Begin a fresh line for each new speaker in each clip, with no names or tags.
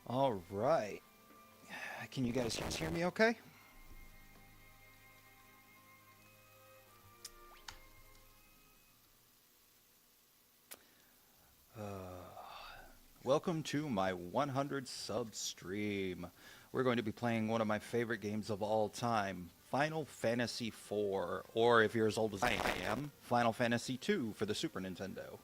All right. Can you guys hear me okay? Welcome to my 100 sub stream. We're going to be playing one of my favorite games of all time, Final Fantasy IV, or if you're as old as I am, Final Fantasy II for the Super Nintendo.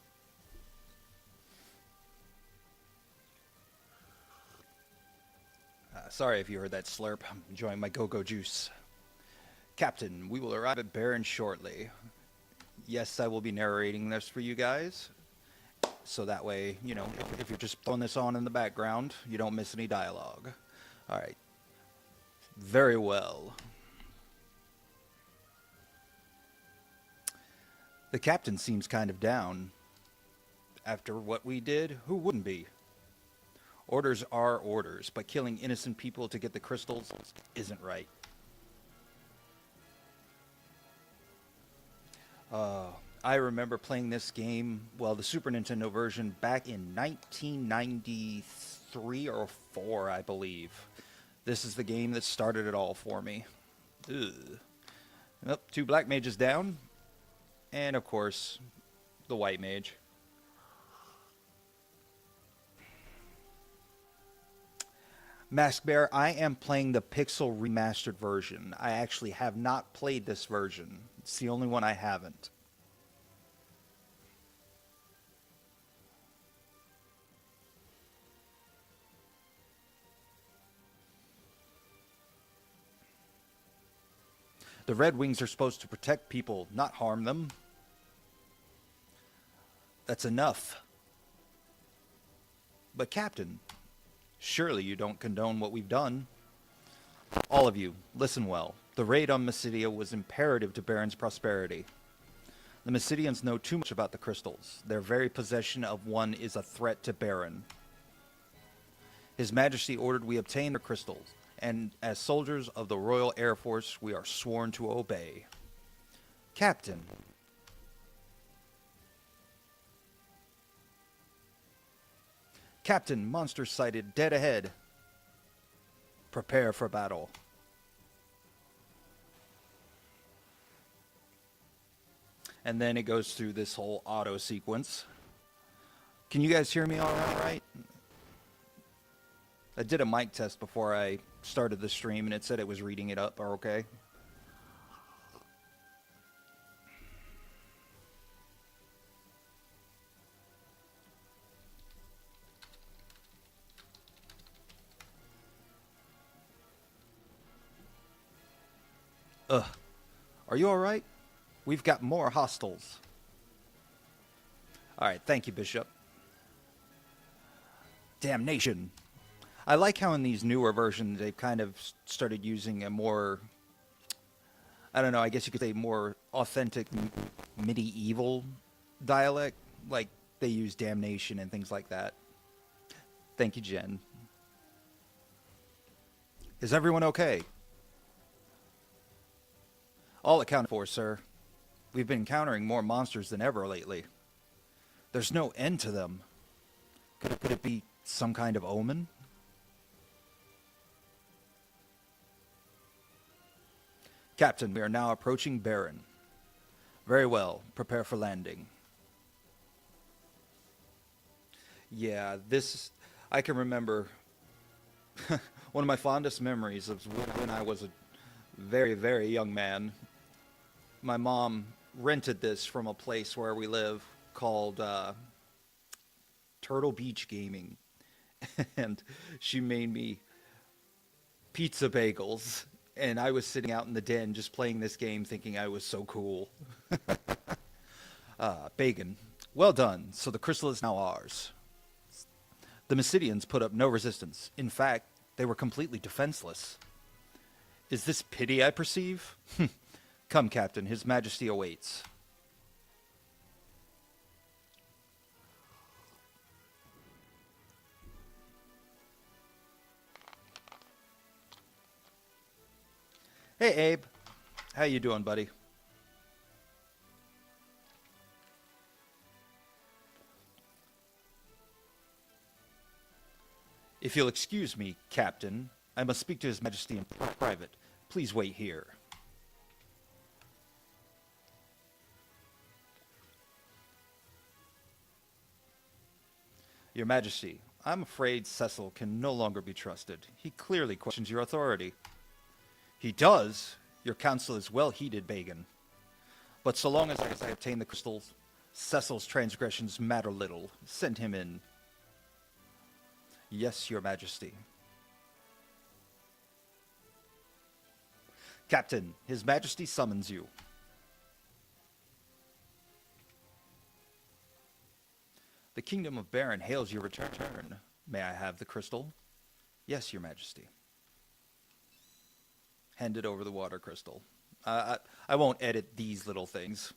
Sorry if you heard that slurp. I'm enjoying my go-go juice. Captain, we will arrive at Baron shortly. Yes, I will be narrating this for you guys. So that way, if you're just throwing this on in the background, you don't miss any dialogue. All right. Very well. The captain seems kind of down. After what we did, who wouldn't be? Orders are orders, but killing innocent people to get the crystals isn't right. I remember playing this game, well, the Super Nintendo version, back in 1993 or 4, I believe. This is the game that started it all for me. Ugh. Nope, 2 black mages down, and of course, the white mage. Mask Bear, I am playing the Pixel Remastered version. I actually have not played this version. It's the only one I haven't. The Red Wings are supposed to protect people, not harm them. That's enough. But Captain, surely you don't condone what we've done. All of you, listen well. The raid on Mysidia was imperative to Baron's prosperity. The Mysidians know too much about the crystals. Their very possession of one is a threat to Baron. His Majesty ordered we obtain the crystals, and as soldiers of the Royal Air Force, we are sworn to obey. Captain. Captain, monster sighted, dead ahead. Prepare for battle. And then it goes through this whole auto sequence. Can you guys hear me all right? I did a mic test before I started the stream, and it said it was reading it up. Are okay? Ugh. Are you all right? We've got more hostiles. All right, thank you, Bishop. Damnation. I like how in these newer versions they've kind of started using a more, I don't know, I guess you could say more authentic medieval dialect. Like they use damnation and things like that. Thank you, Jen. Is everyone okay? All accounted for, sir. We've been encountering more monsters than ever lately. There's no end to them. Could it be some kind of omen? Captain, we are now approaching Baron. Very well. Prepare for landing. Yeah, this... I can remember... one of my fondest memories of when I was a very, very young man. My mom rented this from a place where we live called Turtle Beach Gaming. And she made me pizza bagels. And I was sitting out in the den just playing this game thinking I was so cool. Bacon. Well done. So the crystal is now ours. The Mysidians put up no resistance. In fact, they were completely defenseless. Is this pity I perceive? Come, Captain. His Majesty awaits. Hey, Abe. How you doing, buddy? If you'll excuse me, Captain, I must speak to His Majesty in private. Please wait here. Your Majesty, I'm afraid Cecil can no longer be trusted. He clearly questions your authority. He does? Your counsel is well heeded, Bagan. But so long as I obtain the crystals, Cecil's transgressions matter little. Send him in. Yes, Your Majesty. Captain, His Majesty summons you. The Kingdom of Baron hails your return. May I have the crystal? Yes, Your Majesty. Handed over the water crystal. I won't edit these little things.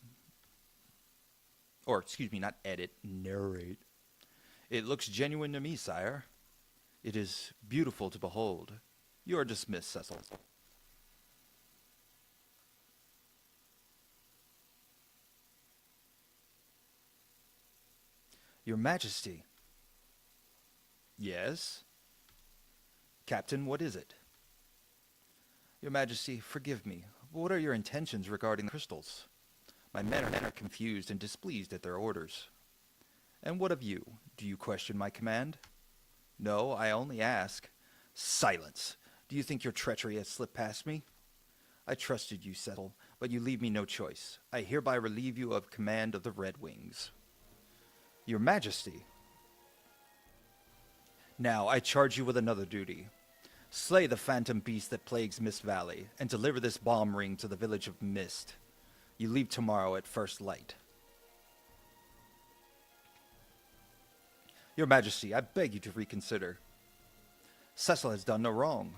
Or, excuse me, not edit, narrate. It looks genuine to me, sire. It is beautiful to behold. You are dismissed, Cecil. Your Majesty. Yes? Captain, what is it? Your Majesty, forgive me, but what are your intentions regarding the crystals? My men are confused and displeased at their orders. And what of you? Do you question my command? No, I only ask. Silence! Do you think your treachery has slipped past me? I trusted you, Cecil, but you leave me no choice. I hereby relieve you of command of the Red Wings. Your Majesty. Now I charge you with another duty. Slay the phantom beast that plagues Mist Valley, and deliver this bomb ring to the village of Mist. You leave tomorrow at first light. Your Majesty, I beg you to reconsider. Cecil has done no wrong.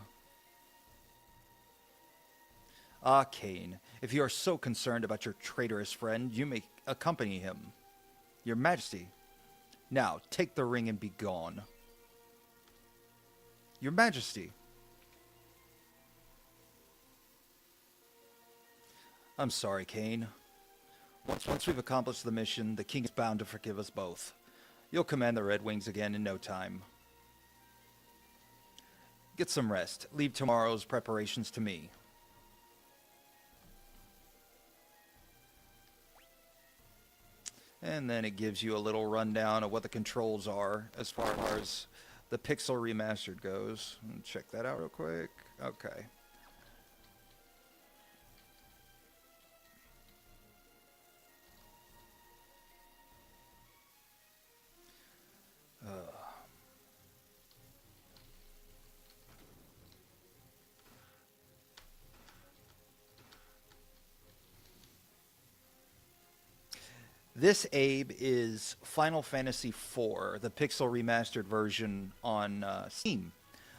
Ah, Kane, if you are so concerned about your traitorous friend, you may accompany him. Your Majesty, now take the ring and be gone. Your Majesty. I'm sorry, Kane. Once we've accomplished the mission, the king is bound to forgive us both. You'll command the Red Wings again in no time. Get some rest. Leave tomorrow's preparations to me. And then it gives you a little rundown of what the controls are as far as the Pixel Remastered goes. Check that out real quick. Okay. This, Abe, is Final Fantasy IV, the Pixel Remastered version on Steam.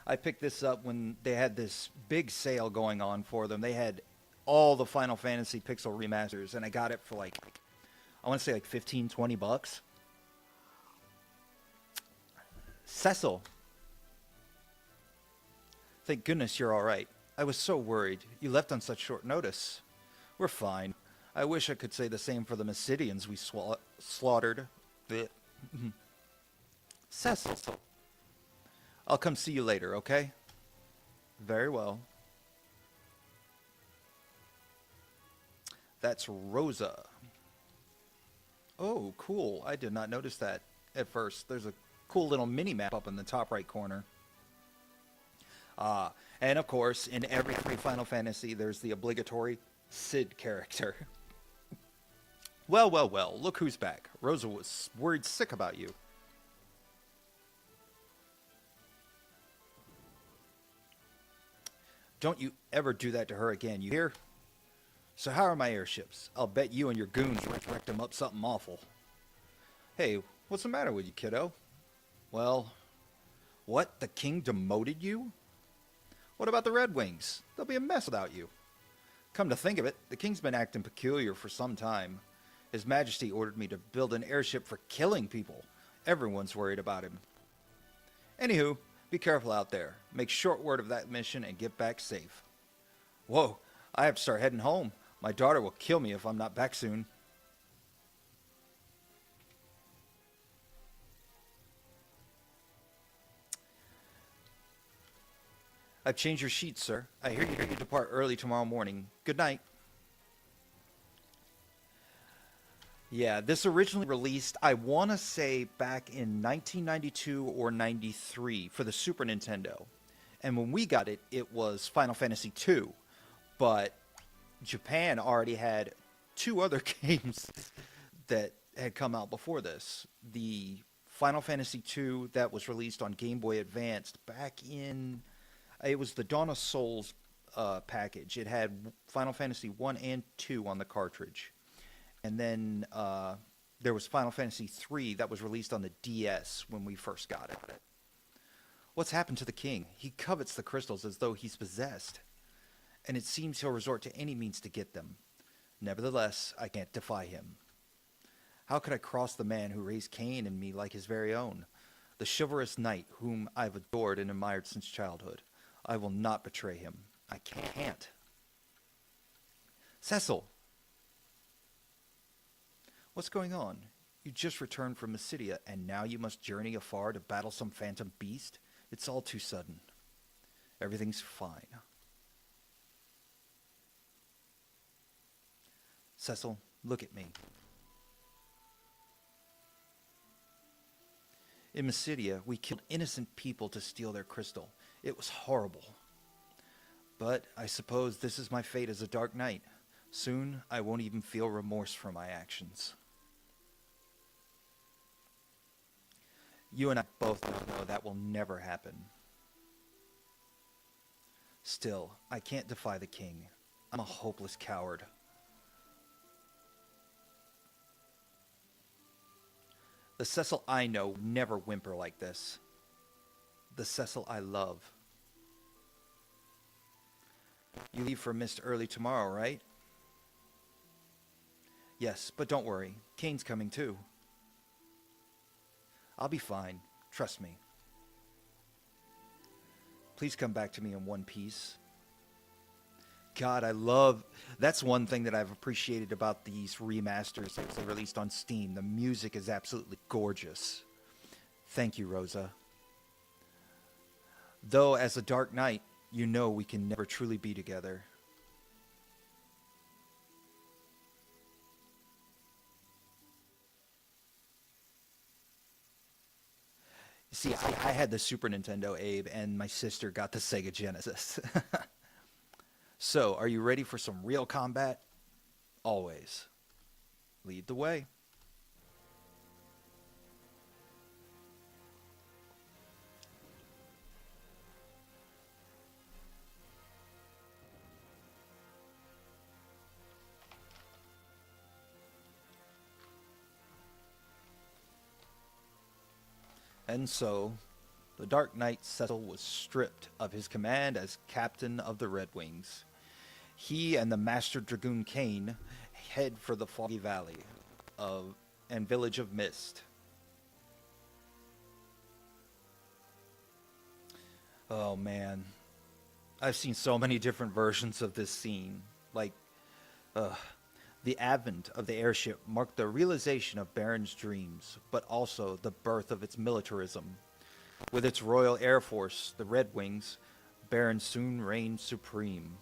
I picked this up when they had this big sale going on for them. They had all the Final Fantasy Pixel Remasters, and I got it for like, I want to say like 15, 20 bucks. Cecil. Thank goodness you're all right. I was so worried. You left on such short notice. We're fine. I wish I could say the same for the Mysidians we slaughtered. Cecil. I'll come see you later, okay? Very well. That's Rosa. Oh, cool. I did not notice that at first. There's a cool little mini-map up in the top right corner. And of course, in every Final Fantasy, there's the obligatory Cid character. Well, well, well, look who's back. Rosa was worried sick about you. Don't you ever do that to her again, you hear? So how are my airships? I'll bet you and your goons wrecked them up something awful. Hey, what's the matter with you, kiddo? Well, what? The king demoted you? What about the Red Wings? They'll be a mess without you. Come to think of it, the king's been acting peculiar for some time. His Majesty ordered me to build an airship for killing people. Everyone's worried about him. Anywho, be careful out there. Make short work of that mission and get back safe. Whoa, I have to start heading home. My daughter will kill me if I'm not back soon. I've changed your sheets, sir. I hear you depart early tomorrow morning. Good night. Yeah, this originally released, I want to say, back in 1992 or 93 for the Super Nintendo. And when we got it, it was Final Fantasy II. But Japan already had two other games that had come out before this. The Final Fantasy II that was released on Game Boy Advanced back in, it was the Dawn of Souls package. It had Final Fantasy 1 and 2 on the cartridge. And then there was Final Fantasy III that was released on the DS when we first got it. What's happened to the king? He covets the crystals as though he's possessed, and it seems he'll resort to any means to get them. Nevertheless, I can't defy him. How could I cross the man who raised Cain and me like his very own? The chivalrous knight whom I've adored and admired since childhood. I will not betray him. I can't. Cecil! What's going on? You just returned from Mysidia, and now you must journey afar to battle some phantom beast? It's all too sudden. Everything's fine. Cecil, look at me. In Mysidia, we killed innocent people to steal their crystal. It was horrible. But I suppose this is my fate as a Dark Knight. Soon, I won't even feel remorse for my actions. You and I both know that will never happen. Still, I can't defy the king. I'm a hopeless coward. The Cecil I know never whimper like this. The Cecil I love. You leave for Mist early tomorrow, right? Yes, but don't worry. Kane's coming too. I'll be fine. Trust me. Please come back to me in one piece. God, I love... That's one thing that I've appreciated about these remasters that they released on Steam. The music is absolutely gorgeous. Thank you, Rosa. Though, as a Dark Knight, you know we can never truly be together. See, I had the Super Nintendo, Abe, and my sister got the Sega Genesis. So, are you ready for some real combat? Always. Lead the way. And so, the Dark Knight Cecil was stripped of his command as captain of the Red Wings. He and the Master Dragoon Kane head for the Foggy Valley and Village of Mist. Oh man, I've seen so many different versions of this scene. Like, the advent of the airship marked the realization of Baron's dreams, but also the birth of its militarism. With its Royal Air Force, the Red Wings, Baron soon reigned supreme.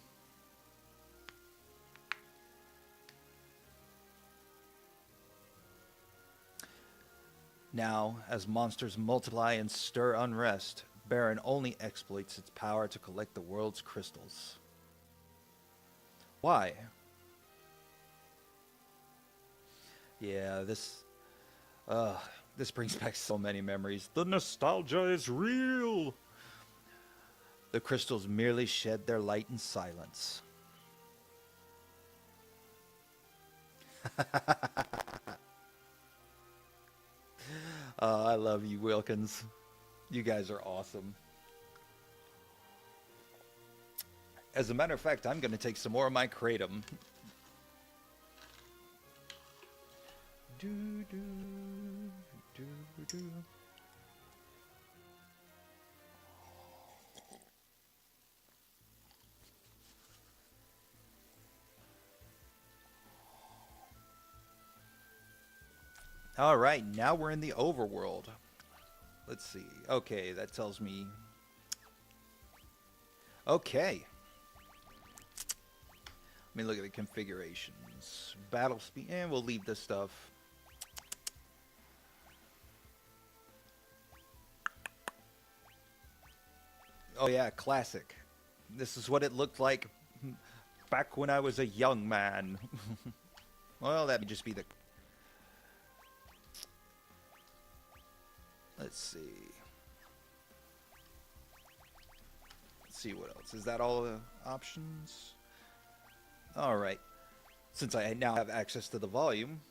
Now, as monsters multiply and stir unrest, Baron only exploits its power to collect the world's crystals. Why? Yeah, this brings back so many memories. The nostalgia is real! The crystals merely shed their light in silence. I love you, Wilkins. You guys are awesome. As a matter of fact, I'm going to take some more of my kratom. Do, do, do, do. All right, now we're in the overworld. Let's see. Okay, that tells me... Okay. Let me look at the configurations. Battle speed, and we'll leave this stuff. Oh yeah, classic. This is what it looked like back when I was a young man. Well, that would just be the... Let's see. Let's see what else. Is that all the options? Alright. Since I now have access to the volume.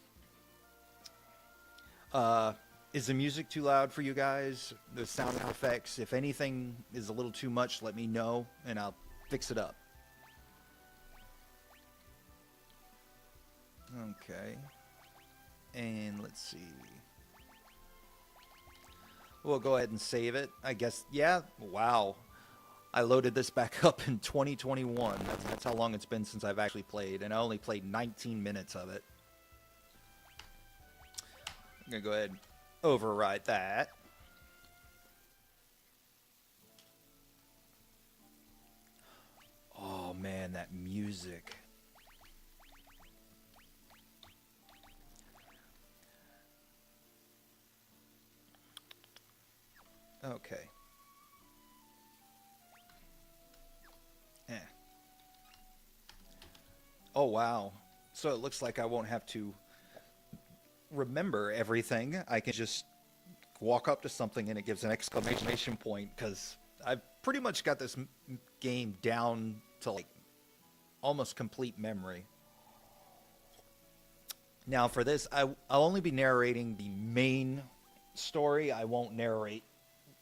Is the music too loud for you guys? The sound effects? If anything is a little too much, let me know and I'll fix it up. Okay. And let's see. We'll go ahead and save it. I guess, yeah, wow. I loaded this back up in 2021. That's how long it's been since I've actually played, and I only played 19 minutes of it. I'm going to go ahead and override that. Oh man, that music. Okay. Oh wow. So it looks like I won't have to remember everything. I can just walk up to something and it gives an exclamation point, because I've pretty much got this game down to like almost complete memory. Now for this, I'll only be narrating the main story. I won't narrate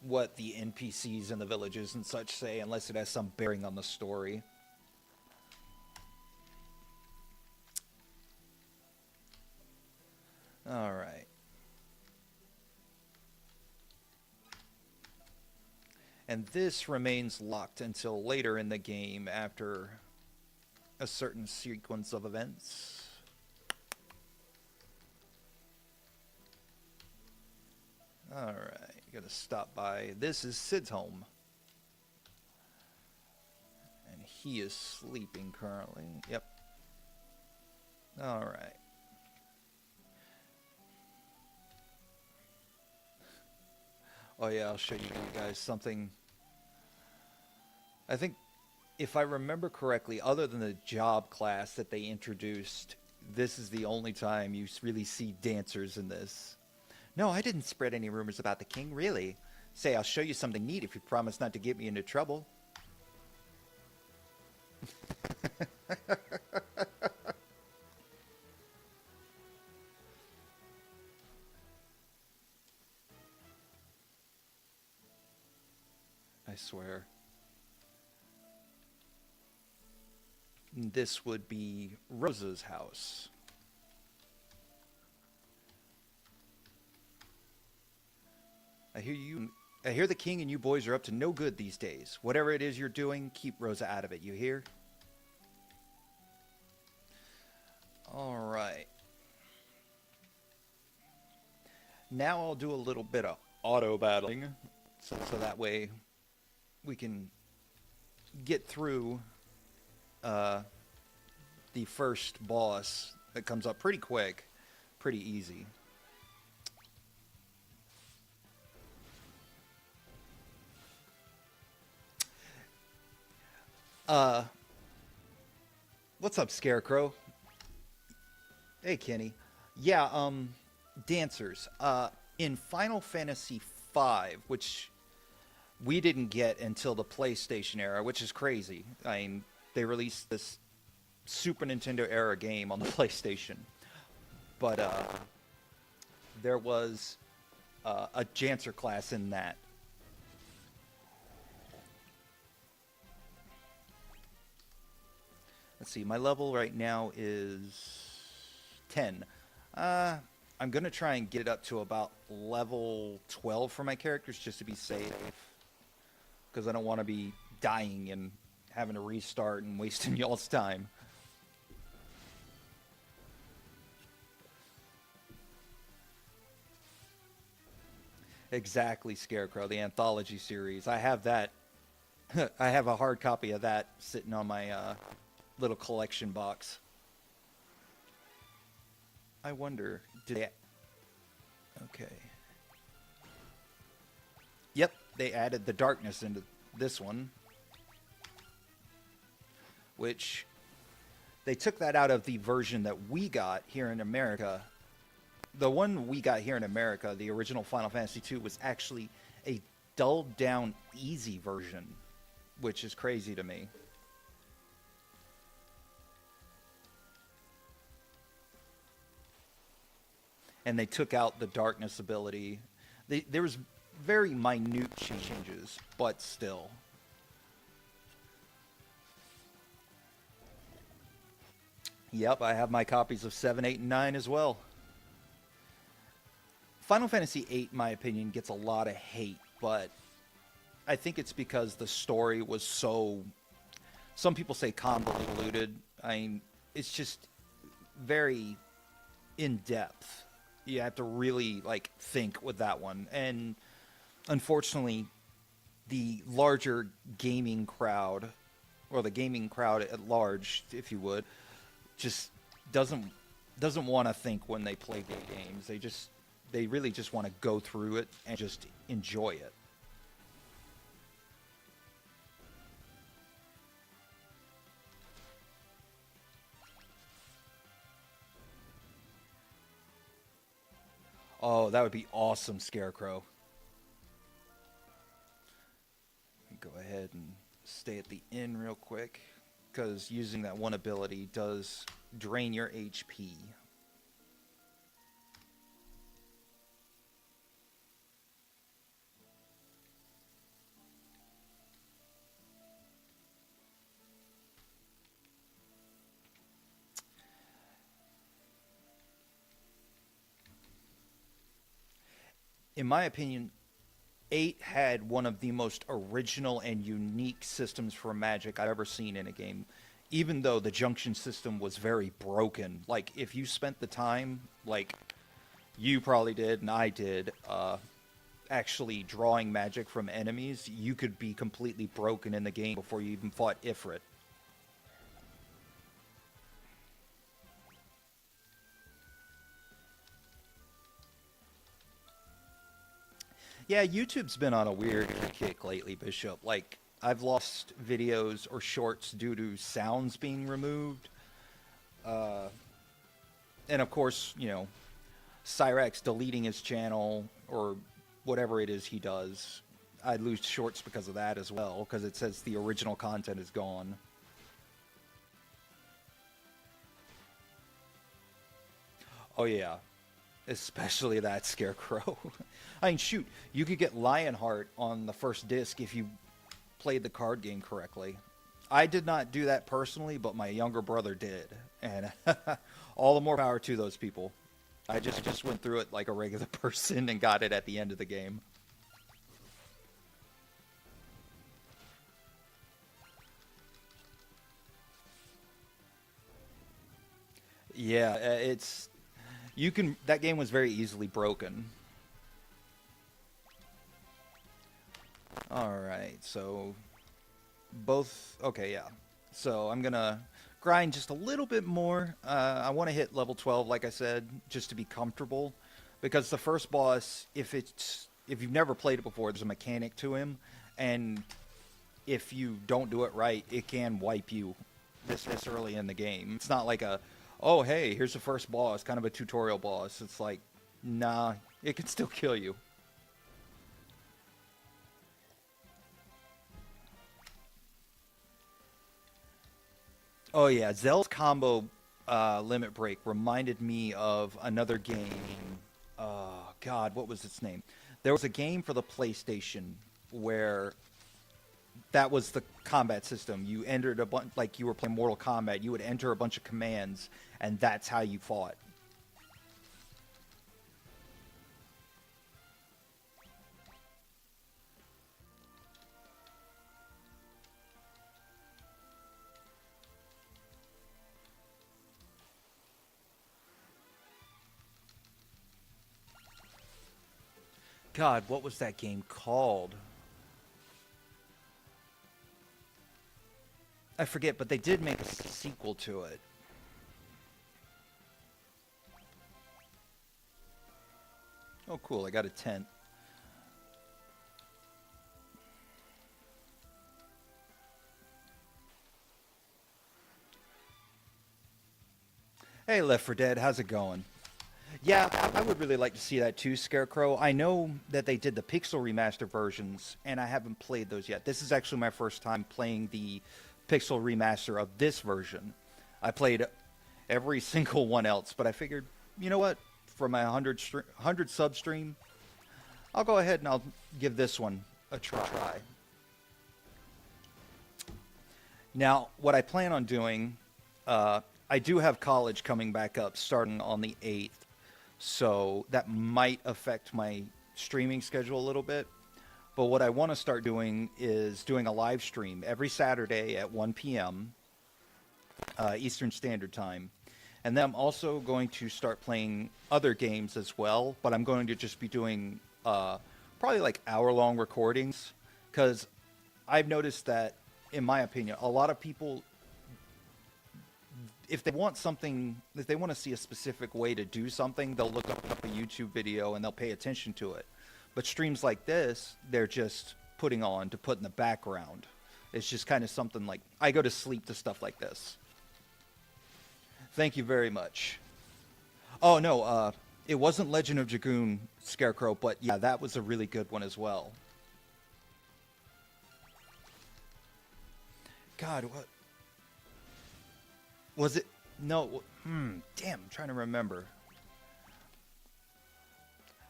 what the NPCs and the villages and such say unless it has some bearing on the story. All right. And this remains locked until later in the game after a certain sequence of events. All right, gotta stop by. This is Sid's home. And he is sleeping currently. Yep. All right. Oh yeah, I'll show you guys something. I think, if I remember correctly, other than the job class that they introduced, this is the only time you really see dancers in this. No, I didn't spread any rumors about the king, really. Say, I'll show you something neat if you promise not to get me into trouble. I swear. This would be Rosa's house. I hear the king and you boys are up to no good these days. Whatever it is you're doing, keep Rosa out of it, you hear? Alright. Now I'll do a little bit of auto battling, so that way we can get through the first boss that comes up pretty quick, pretty easy. What's up, Scarecrow? Hey, Kenny. Yeah, dancers. In Final Fantasy V, which we didn't get until the PlayStation era, which is crazy. I mean, they released this Super Nintendo era game on the PlayStation. But, there was a dancer class in that. Let's see, my level right now is 10. I'm going to try and get it up to about level 12 for my characters just to be safe. Because I don't want to be dying and having to restart and wasting y'all's time. Exactly, Scarecrow, the anthology series. I have that I have a hard copy of that sitting on my little collection box. I wonder, did they... Okay. Yep, they added the darkness into this one. Which, they took that out of the version that we got here in America. The one we got here in America, the original Final Fantasy II, was actually a dulled down easy version, which is crazy to me. And they took out the darkness ability. There was very minute changes, but still. Yep, I have my copies of 7, 8, and 9 as well. Final Fantasy VIII, in my opinion, gets a lot of hate, but I think it's because the story was so... Some people say convoluted. I mean, it's just very in-depth. You have to really, like, think with that one. And unfortunately, the larger gaming crowd, or the gaming crowd at large, if you would, just doesn't want to think when they play games. They really just want to go through it and just enjoy it. Oh, that would be awesome, Scarecrow. Go ahead and stay at the inn real quick, because using that one ability does drain your HP. In my opinion, 8 had one of the most original and unique systems for magic I've ever seen in a game. Even though the junction system was very broken. Like, if you spent the time, like you probably did and I did, actually drawing magic from enemies, you could be completely broken in the game before you even fought Ifrit. Yeah, YouTube's been on a weird kick lately, Bishop. Like, I've lost videos or shorts due to sounds being removed. And of course, you know, Cyrax deleting his channel or whatever it is he does. I lose shorts because of that as well, because it says the original content is gone. Oh yeah, especially that Scarecrow. I mean, shoot, you could get Lionheart on the first disc if you played the card game correctly. I did not do that personally, but my younger brother did, and all the more power to those people. I just went through it like a regular person and got it at the end of the game. Yeah, it's you can that game was very easily broken. All right, so both okay, yeah. So I'm gonna grind just a little bit more. I want to hit level 12, like I said, just to be comfortable, because the first boss, if you've never played it before, there's a mechanic to him, and if you don't do it right, it can wipe you this early in the game. It's not like a, oh hey, here's the first boss, kind of a tutorial boss. It's like, nah, it can still kill you. Oh yeah, Zell's combo limit break reminded me of another game. Oh God, what was its name? There was a game for the PlayStation where that was the combat system. You entered a bunch, like you were playing Mortal Kombat. You would enter a bunch of commands, and that's how you fought. God, what was that game called? I forget, but they did make a sequel to it. Oh, cool. I got a tent. Hey, Left 4 Dead. How's it going? Yeah, I would really like to see that too, Scarecrow. I know that they did the Pixel Remaster versions, and I haven't played those yet. This is actually my first time playing the Pixel Remaster of this version. I played every single one else, but I figured, you know what? For my 100 sub stream, I'll go ahead and I'll give this one a try. Now, what I plan on doing, I do have college coming back up starting on the 8th, so that might affect my streaming schedule a little bit. But what I want to start doing is doing a live stream every Saturday at 1 p.m. Eastern Standard Time. And then I'm also going to start playing other games as well, but I'm going to just be doing probably like hour-long recordings, because I've noticed that, in my opinion, a lot of people, if they want something, if they want to see a specific way to do something, they'll look up a YouTube video and they'll pay attention to it. But streams like this, they're just putting on to put in the background. It's just kind of something like, I go to sleep to stuff like this. Thank you very much. Oh, no, it wasn't Legend of Dragoon, Scarecrow, but yeah, that was a really good one as well. God, what? Was it? No. Damn, I'm trying to remember.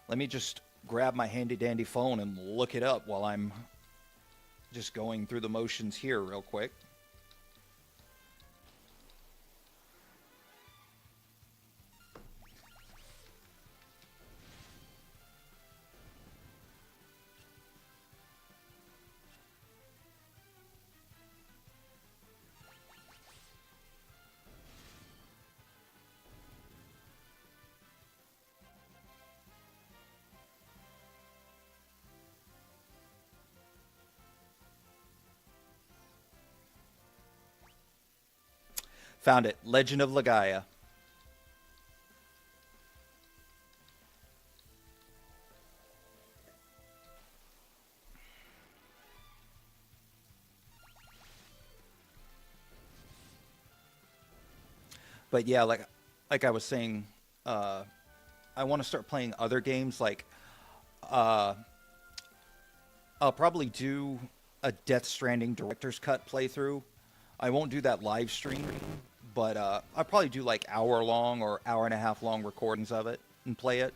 Let me just grab my handy-dandy phone and look it up while I'm just going through the motions here real quick. Found it. Legend of Legaia. But yeah, like I was saying, I want to start playing other games. Like, I'll probably do a Death Stranding director's cut playthrough. I won't do that live stream, but I'll probably do like hour-long or hour-and-a-half-long recordings of it and play it.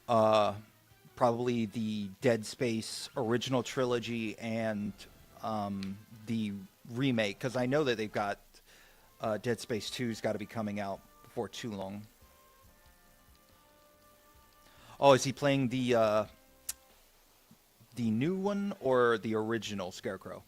Probably the Dead Space original trilogy and the remake, because I know that they've got Dead Space 2's got to be coming out before too long. Oh, is he playing the new one or the original Scarecrow?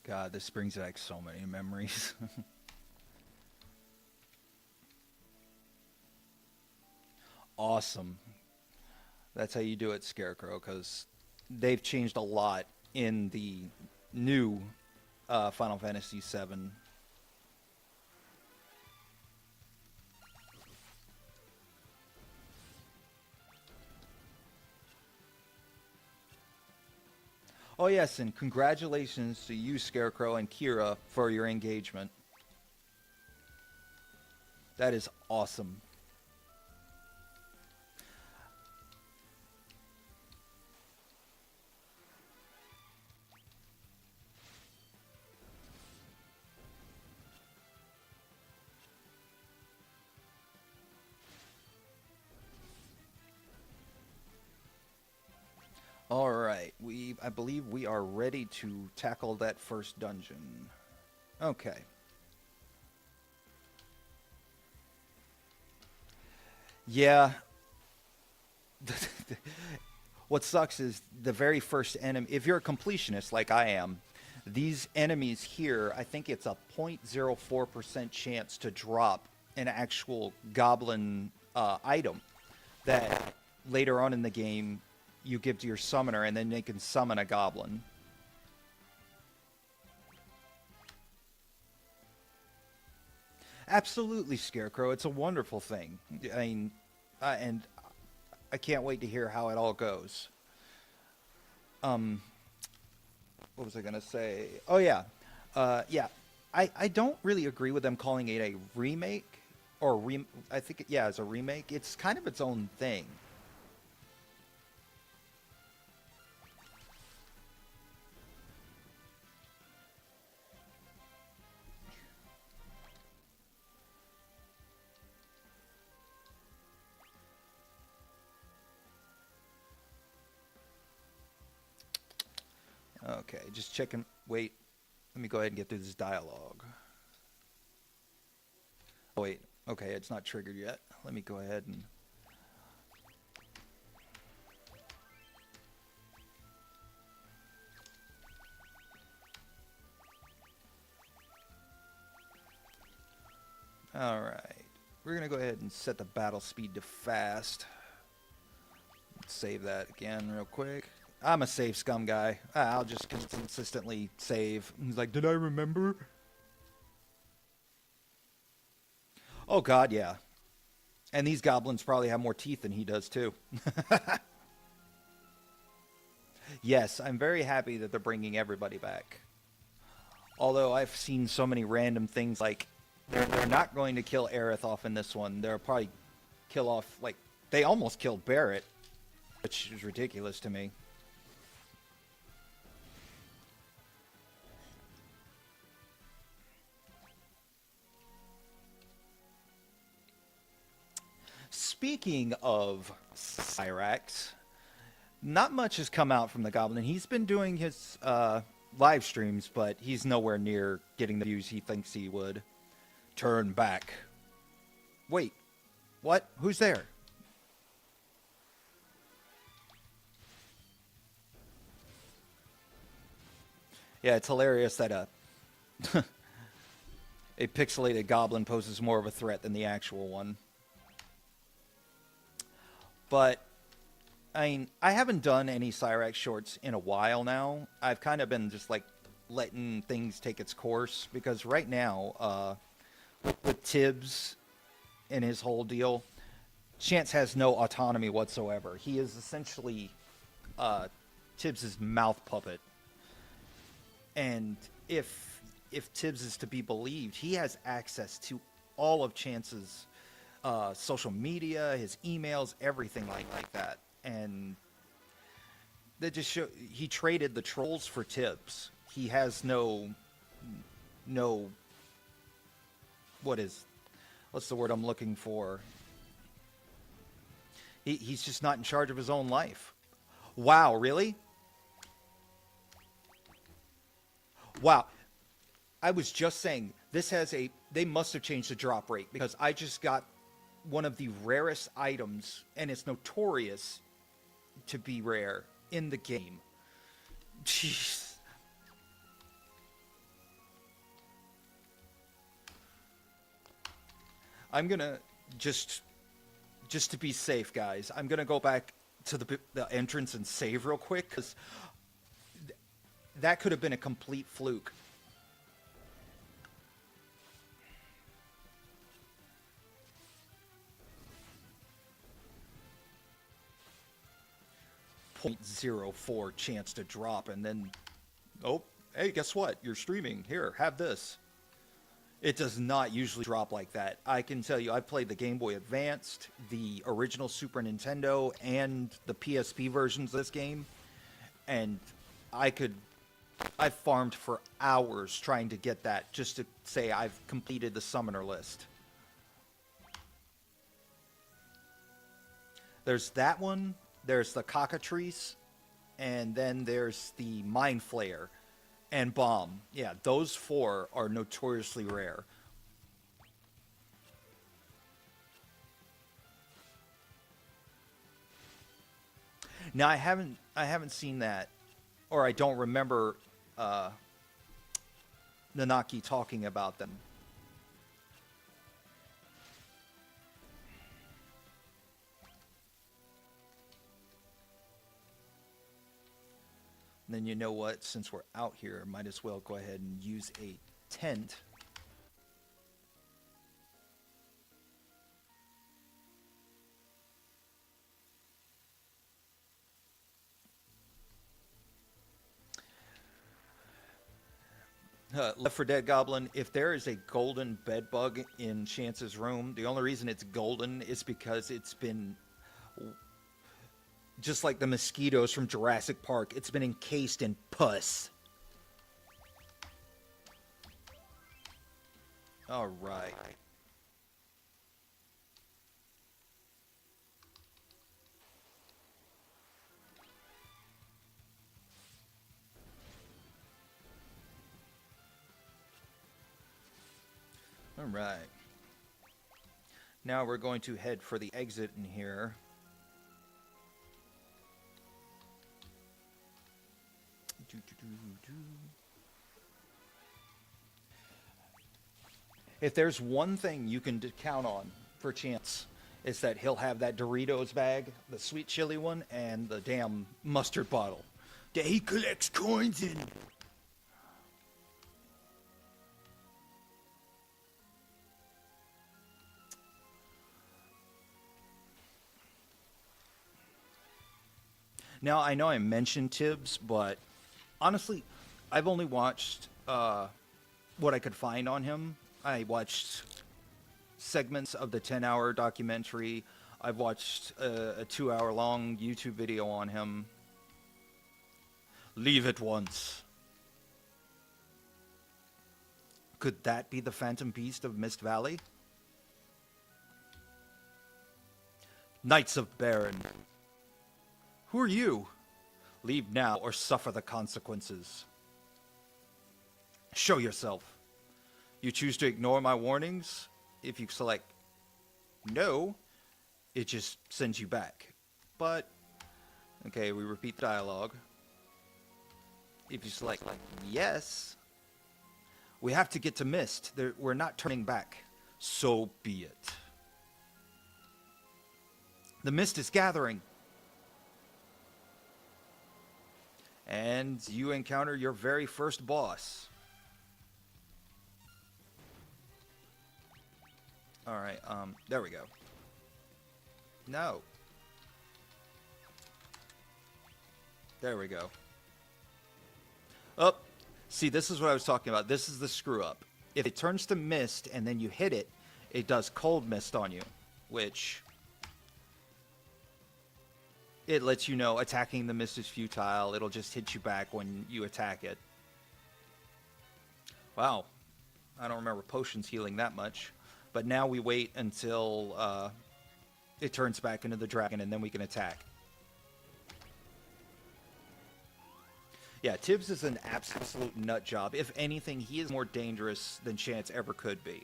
God, this brings back so many memories. Awesome. That's how you do it, Scarecrow, because they've changed a lot in the new Final Fantasy VII. Oh yes, and congratulations to you, Scarecrow, and Kira for your engagement. That is awesome. All right, I believe we are ready to tackle that first dungeon. Okay. Yeah. What sucks is the very first enemy. If you're a completionist like I am, these enemies here, I think it's a 0.04% chance to drop an actual goblin item that later on in the game you give to your summoner, and then they can summon a goblin. Absolutely, Scarecrow. It's a wonderful thing. I mean, and I can't wait to hear how it all goes. Um, what was I gonna say? Oh yeah, yeah. I don't really agree with them calling it a remake or I think yeah, it's a remake. It's kind of its own thing. Okay, just checking. Wait, let me go ahead and get through this dialogue. Oh, wait, okay, it's not triggered yet. Let me go ahead and. All right, we're gonna go ahead and set the battle speed to fast. Let's save that again real quick. I'm a save scum guy. I'll just consistently save. He's like, did I remember? Oh god, yeah. And these goblins probably have more teeth than he does too. Yes, I'm very happy that they're bringing everybody back. Although I've seen so many random things like they're not going to kill Aerith off in this one. They'll probably kill off like they almost killed Barrett, which is ridiculous to me. Speaking of Cyrax, not much has come out from the Goblin. He's been doing his live streams, but he's nowhere near getting the views he thinks he would. Turn back. Wait, what? Who's there? Yeah, it's hilarious that a pixelated goblin poses more of a threat than the actual one. But I mean, I haven't done any Cyrax shorts in a while now. I've kind of been just like letting things take its course because right now, with Tibbs and his whole deal, Chance has no autonomy whatsoever. He is essentially Tibbs's mouth puppet, and if Tibbs is to be believed, he has access to all of Chance's social media, his emails, everything like that. And that just show he traded the trolls for Tibbs. He has no what's the word I'm looking for? He's just not in charge of his own life. Wow, really? Wow. I was just saying they must have changed the drop rate because I just got one of the rarest items, and it's notorious to be rare in the game. Jeez. I'm gonna just to be safe, guys. I'm gonna go back to the entrance and save real quick because that could have been a complete fluke. 0.04 chance to drop, and then, oh, hey, guess what? You're streaming. Here, have this. It does not usually drop like that. I can tell you, I've played the Game Boy Advanced, the original Super Nintendo, and the PSP versions of this game, and I farmed for hours trying to get that just to say I've completed the summoner list. There's that one. There's the cockatrice, and then there's the mind flayer. and bomb. Yeah, those four are notoriously rare. Now I haven't seen that, or I don't remember uh, Nanaki talking about them. Then you know what? Since we're out here, might as well go ahead and use a tent. Left 4 Dead Goblin, if there is a golden bed bug in Chance's room, the only reason it's golden is because it's been, just like the mosquitoes from Jurassic Park, it's been encased in pus. All right. All right. Now we're going to head for the exit in here. If there's one thing you can count on for Chance, it's that he'll have that Doritos bag, the sweet chili one, and the damn mustard bottle that he collects coins in. Now, I know I mentioned Tibbs, but honestly, I've only watched what I could find on him. I watched segments of the 10-hour documentary. I've watched a 2-hour-long YouTube video on him. Leave it once. Could that be the Phantom Beast of Mist Valley? Knights of Baron. Who are you? Leave now or suffer the consequences. Show yourself. You choose to ignore my warnings? If you select no, it just sends you back. But, okay, we repeat the dialogue. If you select yes, we have to get to Mist. We're not turning back. So be it. The mist is gathering. And you encounter your very first boss. Alright, there we go. No. There we go. Oh, see, this is what I was talking about. This is the screw up. If it turns to mist and then you hit it, it does cold mist on you, which it lets you know attacking the mist is futile. It'll just hit you back when you attack it. Wow. I don't remember potions healing that much. But now we wait until it turns back into the dragon, and then we can attack. Yeah, Tibbs is an absolute nut job. If anything, he is more dangerous than Chance ever could be.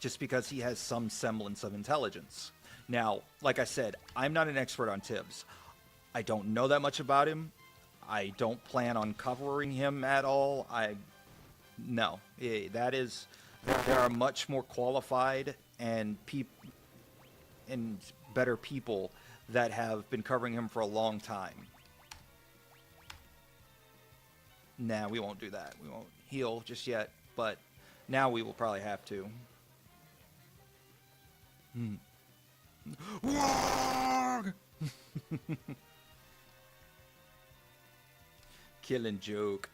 Just because he has some semblance of intelligence. Now, like I said, I'm not an expert on Tibbs. I don't know that much about him. I don't plan on covering him at all. No. That is... There are much more qualified and better people that have been covering him for a long time. Nah, we won't do that. We won't heal just yet, but now we will probably have to. Killing joke.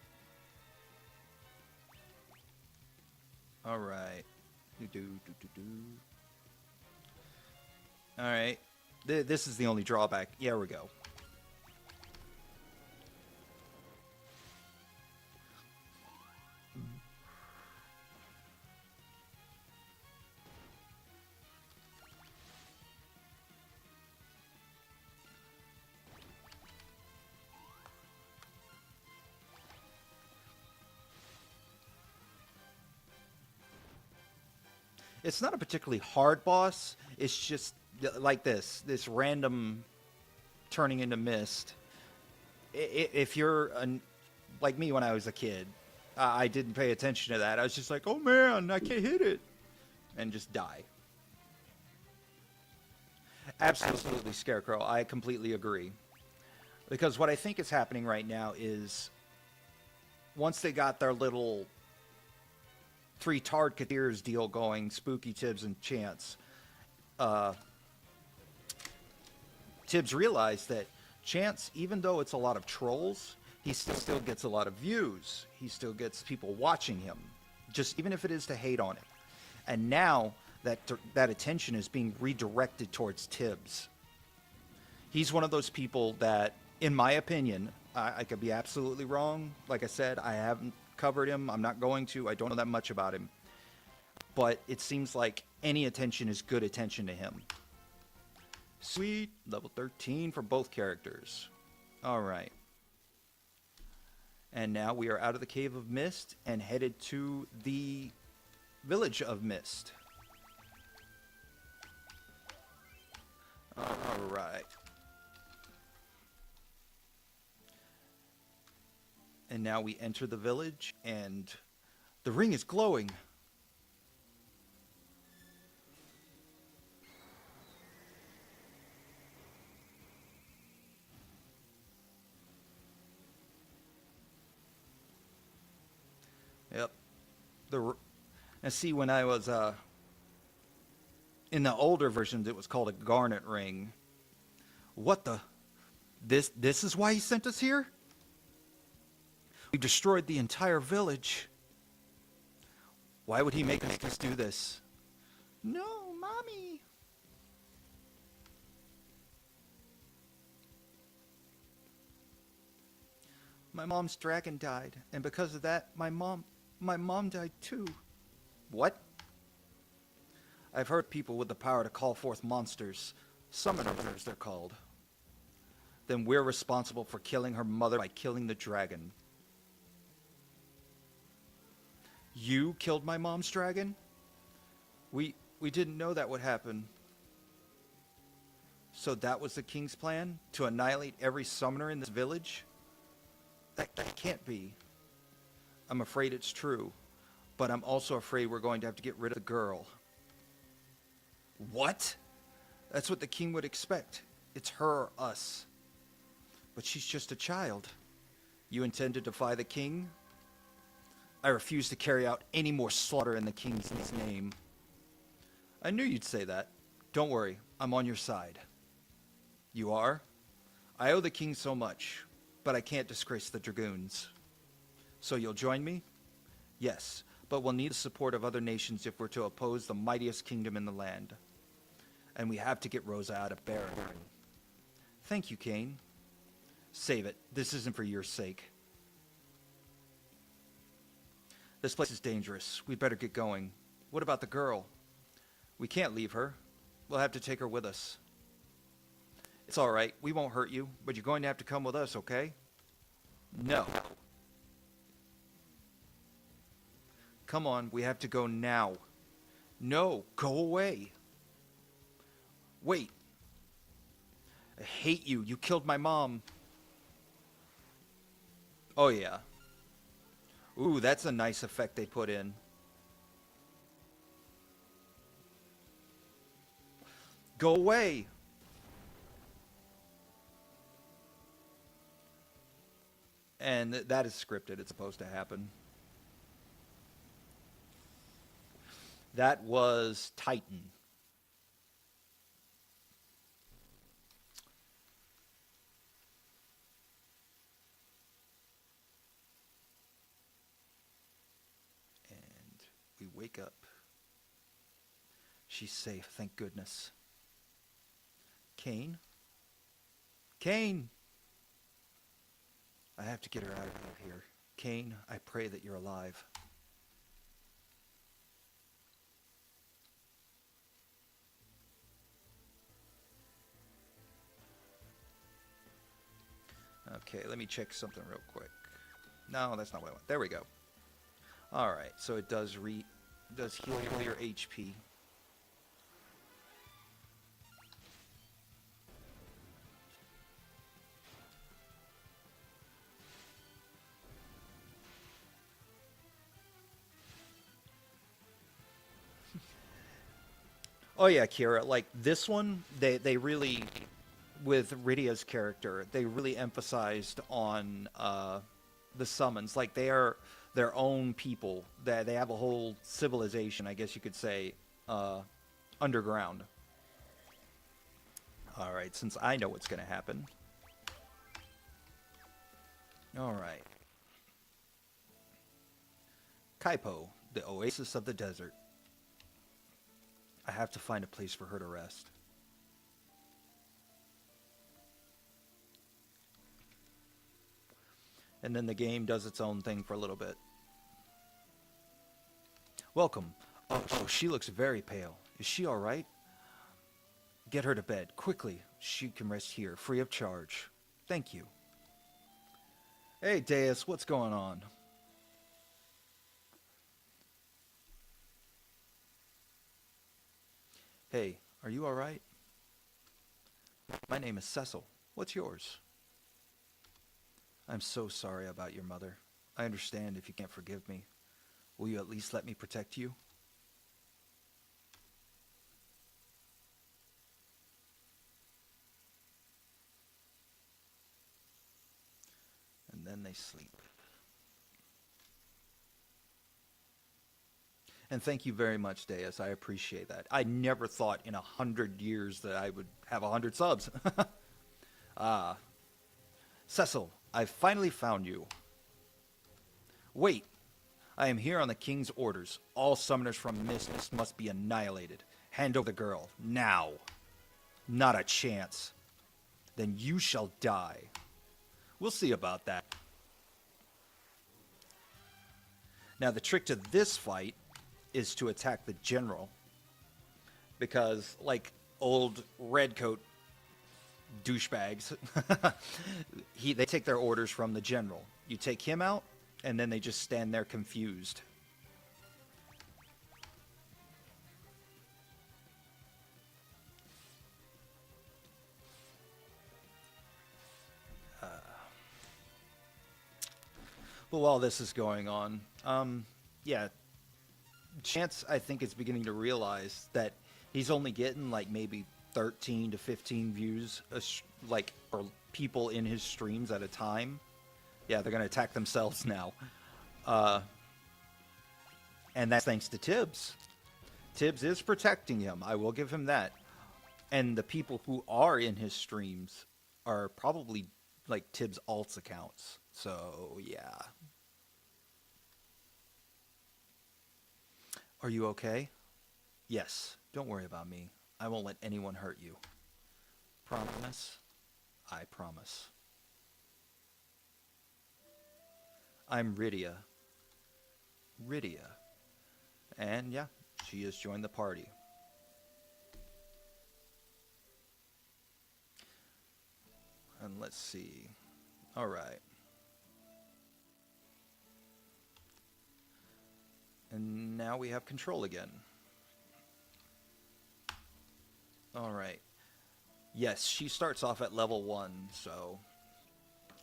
All right. All right. This is the only drawback. Here we go. It's not a particularly hard boss. It's just like this random turning into mist. If you're like me when I was a kid, I didn't pay attention to that. I was just like, oh man, I can't hit it, and just die. Absolutely, Scarecrow. I completely agree. Because what I think is happening right now is once they got their little three Targeteers deal going, Spooky, Tibbs, and Chance, Tibbs realized that Chance, even though it's a lot of trolls, he still gets a lot of views. He still gets people watching him, just even if it is to hate on him. And now that attention is being redirected towards Tibbs. He's one of those people that, in my opinion, I could be absolutely wrong. Like I said, I haven't covered him. I'm not going to. I don't know that much about him. But it seems like any attention is good attention to him. Sweet. Level 13 for both characters. All right. And now we are out of the Cave of Mist and headed to the Village of Mist. All right. And now we enter the village, and the ring is glowing. Yep. And see, when I was in the older versions, it was called a garnet ring. What the? This is why he sent us here? We destroyed the entire village. Why would he make us do this? No, Mommy. My mom's dragon died, and because of that, my mom died too. What? I've heard people with the power to call forth monsters. Summoners, they're called. Then we're responsible for killing her mother by killing the dragon. You killed my mom's dragon? We didn't know that would happen. So that was the king's plan? To annihilate every summoner in this village? That can't be. I'm afraid it's true. But I'm also afraid we're going to have to get rid of the girl. What? That's what the king would expect. It's her or us. But she's just a child. You intend to defy the king? I refuse to carry out any more slaughter in the king's name. I knew you'd say that. Don't worry, I'm on your side. You are? I owe the king so much, but I can't disgrace the dragoons. So you'll join me? Yes, but we'll need the support of other nations if we're to oppose the mightiest kingdom in the land. And we have to get Rosa out of Baron. Thank you, Cain. Save it. This isn't for your sake. This place is dangerous. We'd better get going. What about the girl? We can't leave her. We'll have to take her with us. It's all right. We won't hurt you, but you're going to have to come with us, okay? No. Come on, we have to go now. No, go away. Wait. I hate you. You killed my mom. Oh, yeah. Ooh, that's a nice effect they put in. Go away. And that is scripted. It's supposed to happen. That was Titan. We wake up. She's safe, thank goodness. Cain? Cain! I have to get her out of here. Cain, I pray that you're alive. Okay, let me check something real quick. No, that's not what I want. There we go. Alright, so it does heal your HP. Oh yeah, Kira. Like this one, they really, with Rydia's character, they really emphasized on the summons. Like they are their own people. That they have a whole civilization, I guess you could say, uh, underground. All right, since I know what's going to happen. All right, Kaipo, the oasis of the desert. I have to find a place for her to rest. And then the game does its own thing for a little bit. Welcome. Oh, she looks very pale. Is she all right? Get her to bed, quickly. She can rest here, free of charge. Thank you. Hey, Deus, what's going on? Hey, are you all right? My name is Cecil. What's yours? I'm so sorry about your mother. I understand if you can't forgive me. Will you at least let me protect you? And then they sleep. And thank you very much, Deus. I appreciate that. I never thought in 100 years that I would have 100 subs. Ah, Cecil, I've finally found you. Wait, I am here on the king's orders. All summoners from Mist must be annihilated. Hand over the girl, now. Not a chance. Then you shall die. We'll see about that. Now the trick to this fight is to attack the general. Because, like old redcoat douchebags, they take their orders from the general. You take him out, and then they just stand there confused. But while this is going on, yeah, Chance, I think, is beginning to realize that he's only getting like maybe 13 to 15 views, like, or people in his streams at a time. Yeah, they're going to attack themselves now. And that's thanks to Tibbs. Tibbs is protecting him. I will give him that. And the people who are in his streams are probably like Tibbs' alts accounts. So, yeah. Are you okay? Yes. Don't worry about me. I won't let anyone hurt you. Promise? I promise. I'm Rydia. Rydia. And yeah, she has joined the party. And let's see. All right. And now we have control again. All right. Yes, she starts off at level 1, so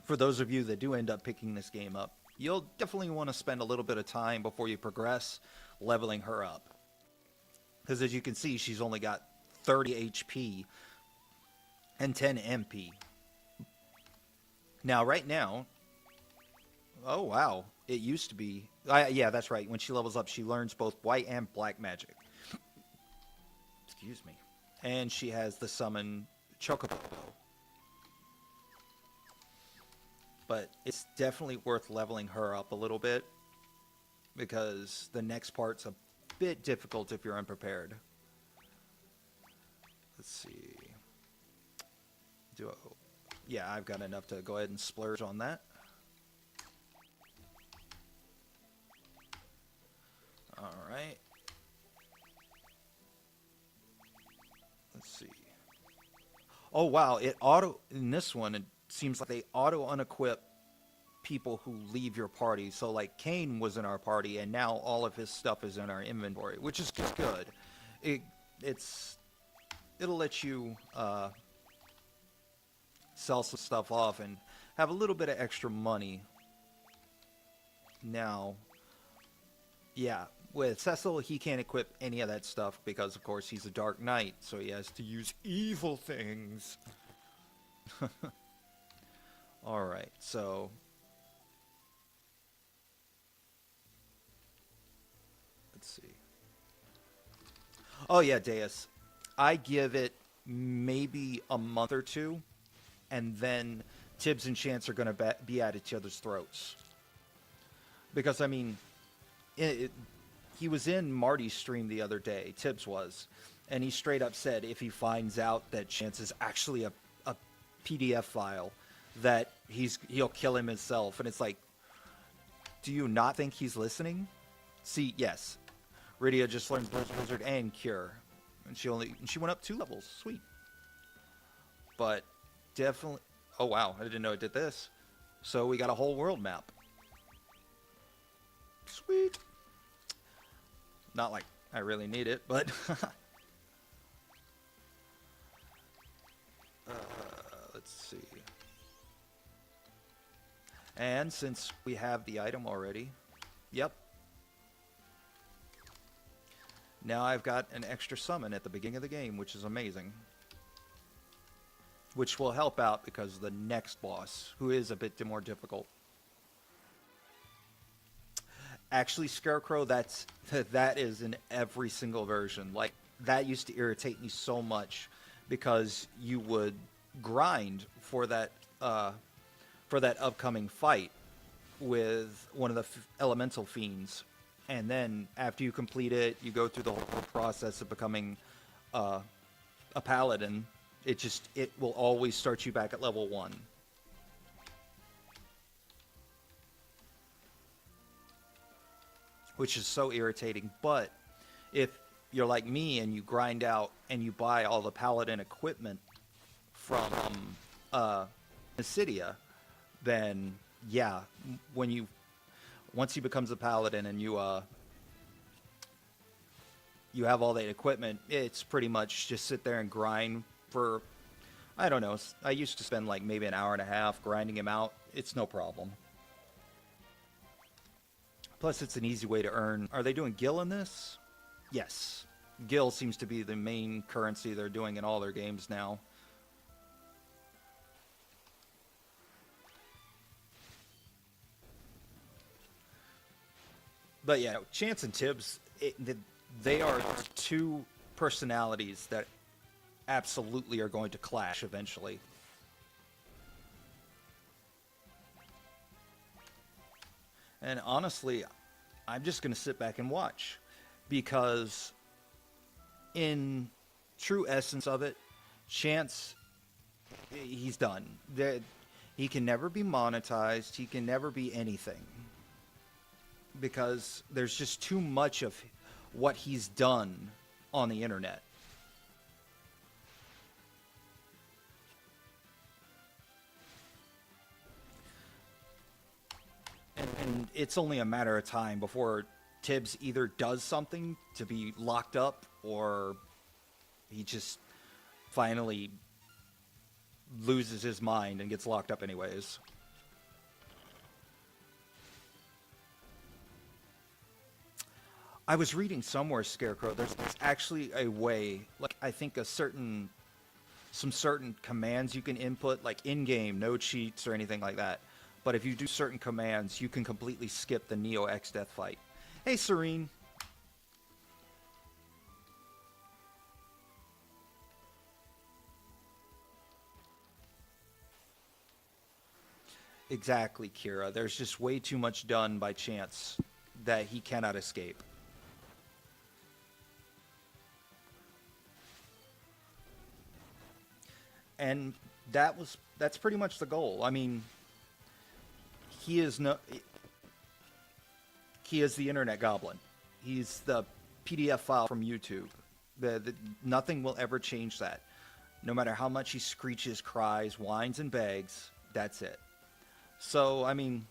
for those of you that do end up picking this game up, you'll definitely want to spend a little bit of time before you progress leveling her up. Because as you can see, she's only got 30 HP and 10 MP. Now, right now... Oh, wow. It used to be... yeah, that's right. When she levels up, she learns both white and black magic. Excuse me. And she has the summon Chocobo. But it's definitely worth leveling her up a little bit, because the next part's a bit difficult if you're unprepared. Let's see. Yeah, I've got enough to go ahead and splurge on that. Alright. Let's see. Oh wow, in this one it seems like they auto unequip people who leave your party. So like Kane was in our party and now all of his stuff is in our inventory, which is just good. It'll let you sell some stuff off and have a little bit of extra money. Now, yeah, With Cecil, he can't equip any of that stuff because, of course, he's a Dark Knight, so he has to use evil things. Alright, so... let's see. Oh yeah, Deus. I give it maybe a month or two, and then Tibbs and Chance are going to be at each other's throats. Because, I mean, he was in Marty's stream the other day, Tibbs was, and he straight up said if he finds out that Chance is actually a PDF file, that he'll kill him himself. And it's like, do you not think he's listening? See, yes, Rydia just learned Blizzard and Cure, and she went up 2 levels. Sweet. But definitely, oh wow, I didn't know it did this. So we got a whole world map. Sweet. Not like I really need it, but let's see. And since we have the item already, yep. Now I've got an extra summon at the beginning of the game, which is amazing. Which will help out because of the next boss, who is a bit more difficult. Actually, Scarecrow, that is in every single version. Like, that used to irritate me so much because you would grind for that upcoming fight with one of the elemental fiends, and then after you complete it, you go through the whole process of becoming a paladin. It will always start you back at level 1. Which is so irritating. But if you're like me and you grind out and you buy all the paladin equipment from Mysidia, then yeah, once he becomes a paladin and you have all that equipment, it's pretty much just sit there and grind for, I don't know, I used to spend like maybe an hour and a half grinding him out. It's no problem. Plus, it's an easy way to earn. Are they doing Gil in this? Yes. Gil seems to be the main currency they're doing in all their games now. But yeah, Chance and Tibbs, they are 2 personalities that absolutely are going to clash eventually. And honestly, I'm just going to sit back and watch, because in true essence of it, Chance, he's done. He can never be monetized. He can never be anything, because there's just too much of what he's done on the internet. And it's only a matter of time before Tibbs either does something to be locked up, or he just finally loses his mind and gets locked up anyways. I was reading somewhere, Scarecrow, there's actually a way, like, I think some certain commands you can input, like in-game, no cheats or anything like that. But if you do certain commands, you can completely skip the Neo X Death fight. Hey, Serene. Exactly, Kira. There's just way too much done by Chance that he cannot escape. And that's pretty much the goal. I mean, he is the internet goblin. He's the PDF file from YouTube. Nothing will ever change that. No matter how much he screeches, cries, whines, and begs, that's it. So, I mean,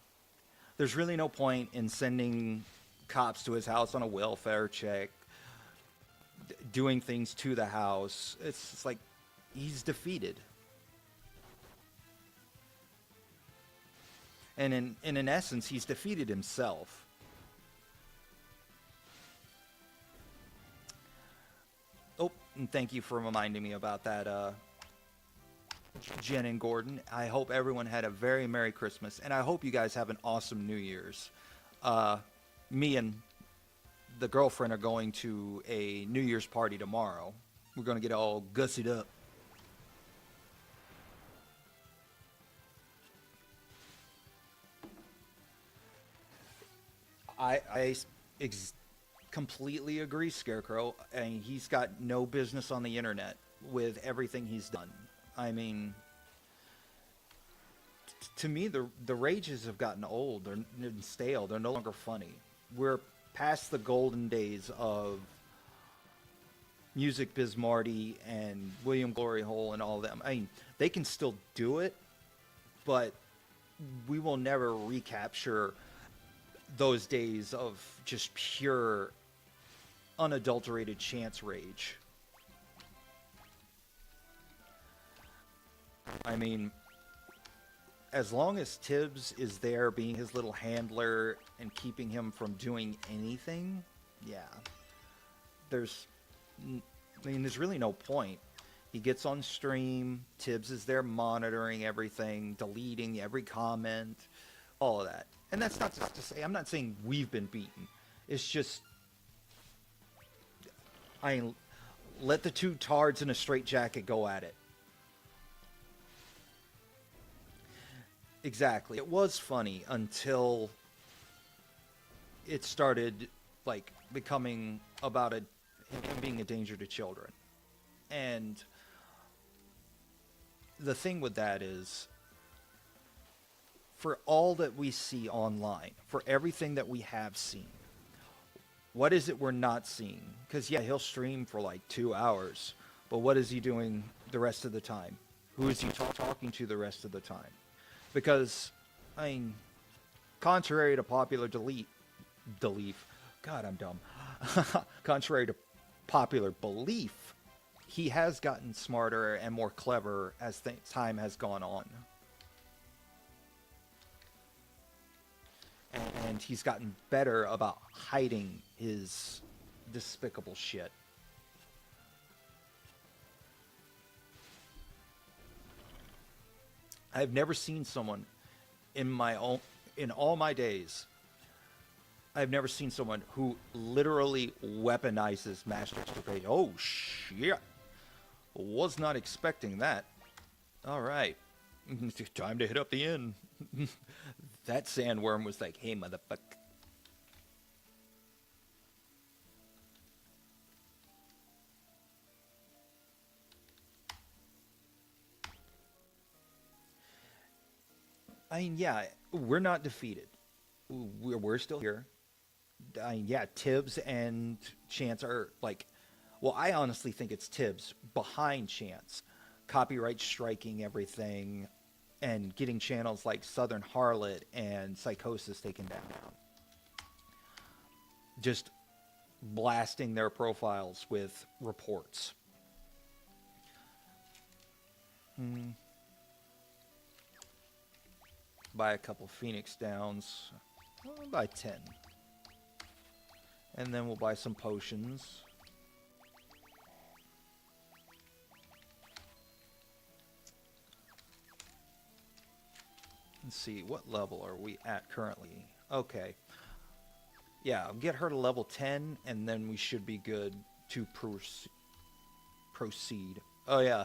there's really no point in sending cops to his house on a welfare check, doing things to the house. It's like he's defeated. And in essence, he's defeated himself. And thank you for reminding me about that, Jen and Gordon. I hope everyone had a very Merry Christmas, and I hope you guys have an awesome New Year's. Uh, Me and the girlfriend are going to a New Year's party tomorrow. We're going to get all gussied up. I completely agree, Scarecrow. I mean, he's got no business on the internet with everything he's done. I mean, to me, the rages have gotten old. They're stale. They're no longer funny. We're past the golden days of Music Biz Marty and William Glory Hole and all of them. I mean, they can still do it, but we will never recapture those days of just pure, unadulterated chance rage. I mean, as long as Tibbs is there being his little handler and keeping him from doing anything, yeah, there's, I mean, there's really no point. He gets on stream, Tibbs is there monitoring everything, deleting every comment, all of that. And that's not just to say, I'm not saying we've been beaten. It's just, I mean, let the two tards in a straitjacket go at it. Exactly. It was funny until it started, like, becoming about him being a danger to children. And the thing with that is, for all that we see online, for everything that we have seen, what is it we're not seeing? Because, yeah, he'll stream for like 2 hours, but what is he doing the rest of the time? Who is he talking to the rest of the time? Because, I mean, contrary to popular belief, God, I'm dumb. Contrary to popular belief, he has gotten smarter and more clever as time has gone on. And he's gotten better about hiding his despicable shit. I've never seen someone in all my days, I've never seen someone who literally weaponizes Master Extirpation. Oh shit. Was not expecting that. All right. Time to hit up the inn. That sandworm was like, hey, motherfucker. I mean, yeah, we're not defeated. We're still here. I mean, yeah, Tibbs and Chance are like, well, I honestly think it's Tibbs behind Chance, copyright striking everything and getting channels like Southern Harlot and Psychosis taken down. Just blasting their profiles with reports. Buy a couple Phoenix Downs. I'll buy 10. And then we'll buy some potions. Let's see, what level are we at currently? Okay. Yeah, I'll get her to level 10, and then we should be good to proceed. Oh yeah,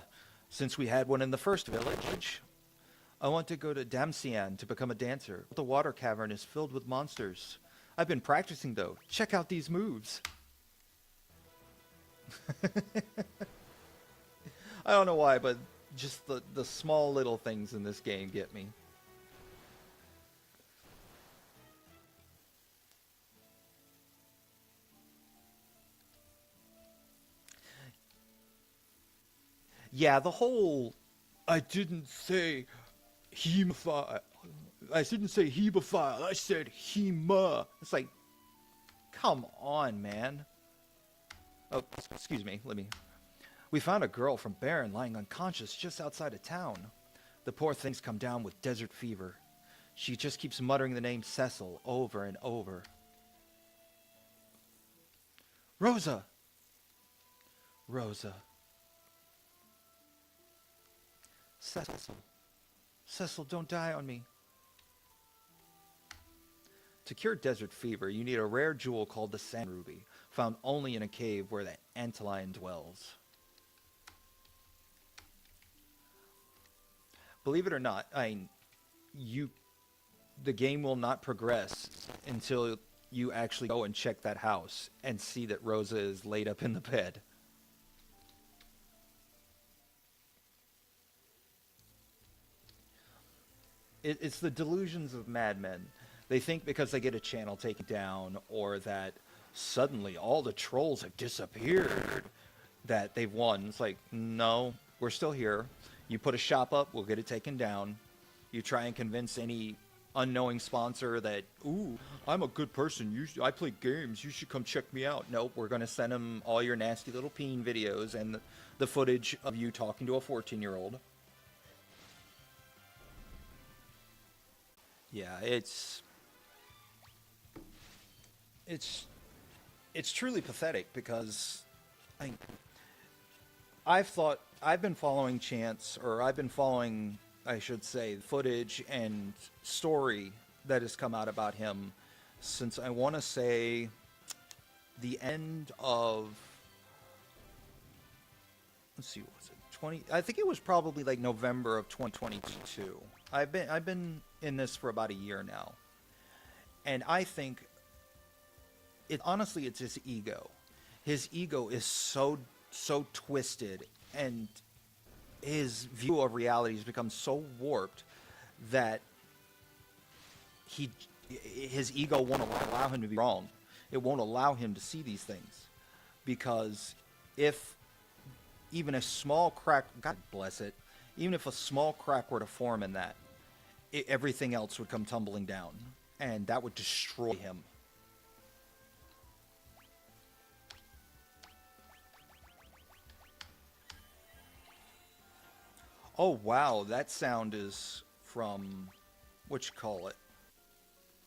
since we had one in the first village, I want to go to Damsian to become a dancer. The water cavern is filled with monsters. I've been practicing, though. Check out these moves. I don't know why, but just the small little things in this game get me. Yeah, the whole, I didn't say hemophile. I didn't say hemophile. I said hema. It's like, come on, man. Oh, excuse me. We found a girl from Baron lying unconscious just outside of town. The poor thing's come down with desert fever. She just keeps muttering the name Cecil over and over. Rosa! Rosa. Cecil. Cecil, don't die on me. To cure desert fever, you need a rare jewel called the Sand Ruby, found only in a cave where the Antlion dwells. Believe it or not, the game will not progress until you actually go and check that house and see that Rosa is laid up in the bed. It's the delusions of madmen. They think because they get a channel taken down or that suddenly all the trolls have disappeared that they've won. It's like, no, we're still here. You put a shop up, we'll get it taken down. You try and convince any unknowing sponsor that, ooh, I'm a good person. I play games. You should come check me out. Nope, we're going to send them all your nasty little peen videos and the footage of you talking to a 14-year-old. Yeah, it's truly pathetic because I, I've been following Chance, or I've been following, I should say, footage and story that has come out about him since I want to say the end of, let's see, what was it, 20? I think it was probably like November of 2022. I've been in this for about a year now, and I think honestly it's his ego. His ego is so twisted, and his view of reality has become so warped that his ego won't allow him to be wrong. It won't allow him to see these things, because if even a small crack, God bless it, even if a small crack were to form in that, everything else would come tumbling down, and that would destroy him. Oh wow, that sound is from, what you call it?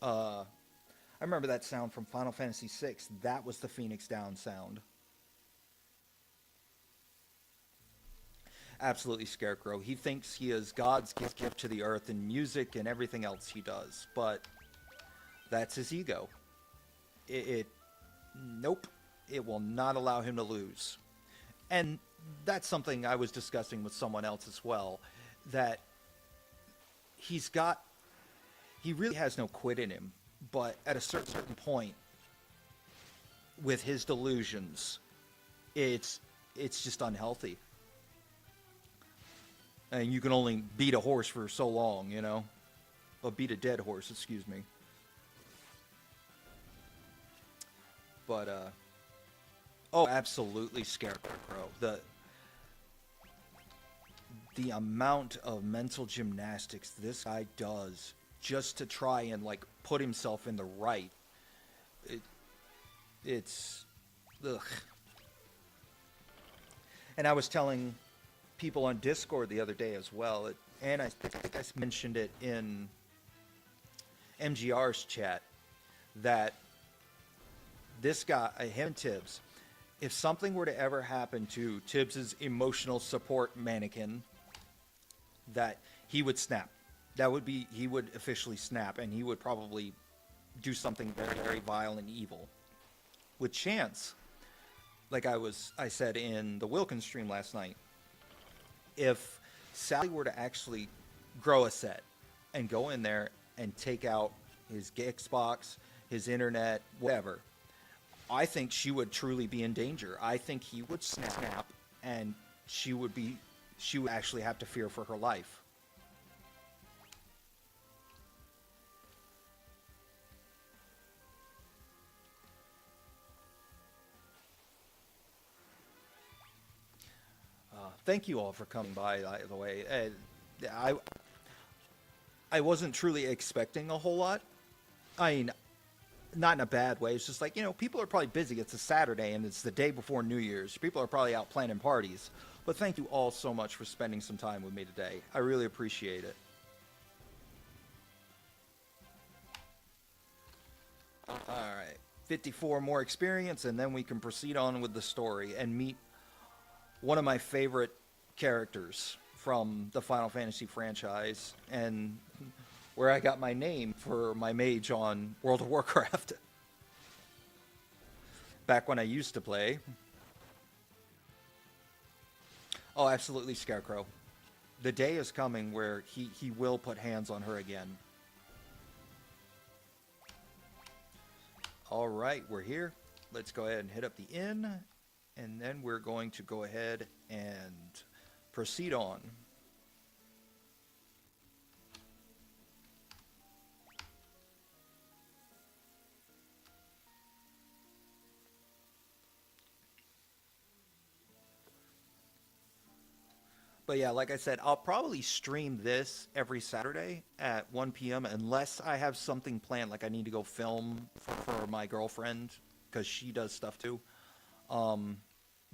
I remember that sound from Final Fantasy VI. That was the Phoenix Down sound. Absolutely, Scarecrow. He thinks he is God's gift to the earth in music and everything else he does, but that's his ego. Nope, it will not allow him to lose. And that's something I was discussing with someone else as well, that he really has no quit in him, but at a certain point with his delusions, it's just unhealthy. And you can only beat a horse for so long, you know? Or beat a dead horse, excuse me. But, oh, absolutely, Scarecrow. The amount of mental gymnastics this guy does just to try and, like, put himself in the right. It's... Ugh. And I was telling people on Discord the other day as well, and I think I mentioned it in MGR's chat, that this guy, him and Tibbs, if something were to ever happen to Tibbs's emotional support mannequin, that he would snap. He would officially snap, and he would probably do something very, very vile and evil. With Chance, like I said in the Wilkins stream last night, if Sally were to actually grow a set and go in there and take out his Xbox, his internet, whatever, I think she would truly be in danger. I think he would snap, and she would actually have to fear for her life. Thank you all for coming by the way. I wasn't truly expecting a whole lot. I mean, not in a bad way. It's just like, people are probably busy. It's a Saturday, and it's the day before New Year's. People are probably out planning parties. But thank you all so much for spending some time with me today. I really appreciate it. All right. 54 more experience, and then we can proceed on with the story and meet one of my favorite characters from the Final Fantasy franchise, and where I got my name for my mage on World of Warcraft. Back when I used to play. Oh, absolutely, Scarecrow. The day is coming where he will put hands on her again. All right, we're here. Let's go ahead and hit up the inn, and then we're going to go ahead and proceed on. But yeah, like I said, I'll probably stream this every Saturday at 1 p.m. unless I have something planned, like I need to go film for my girlfriend, because she does stuff too.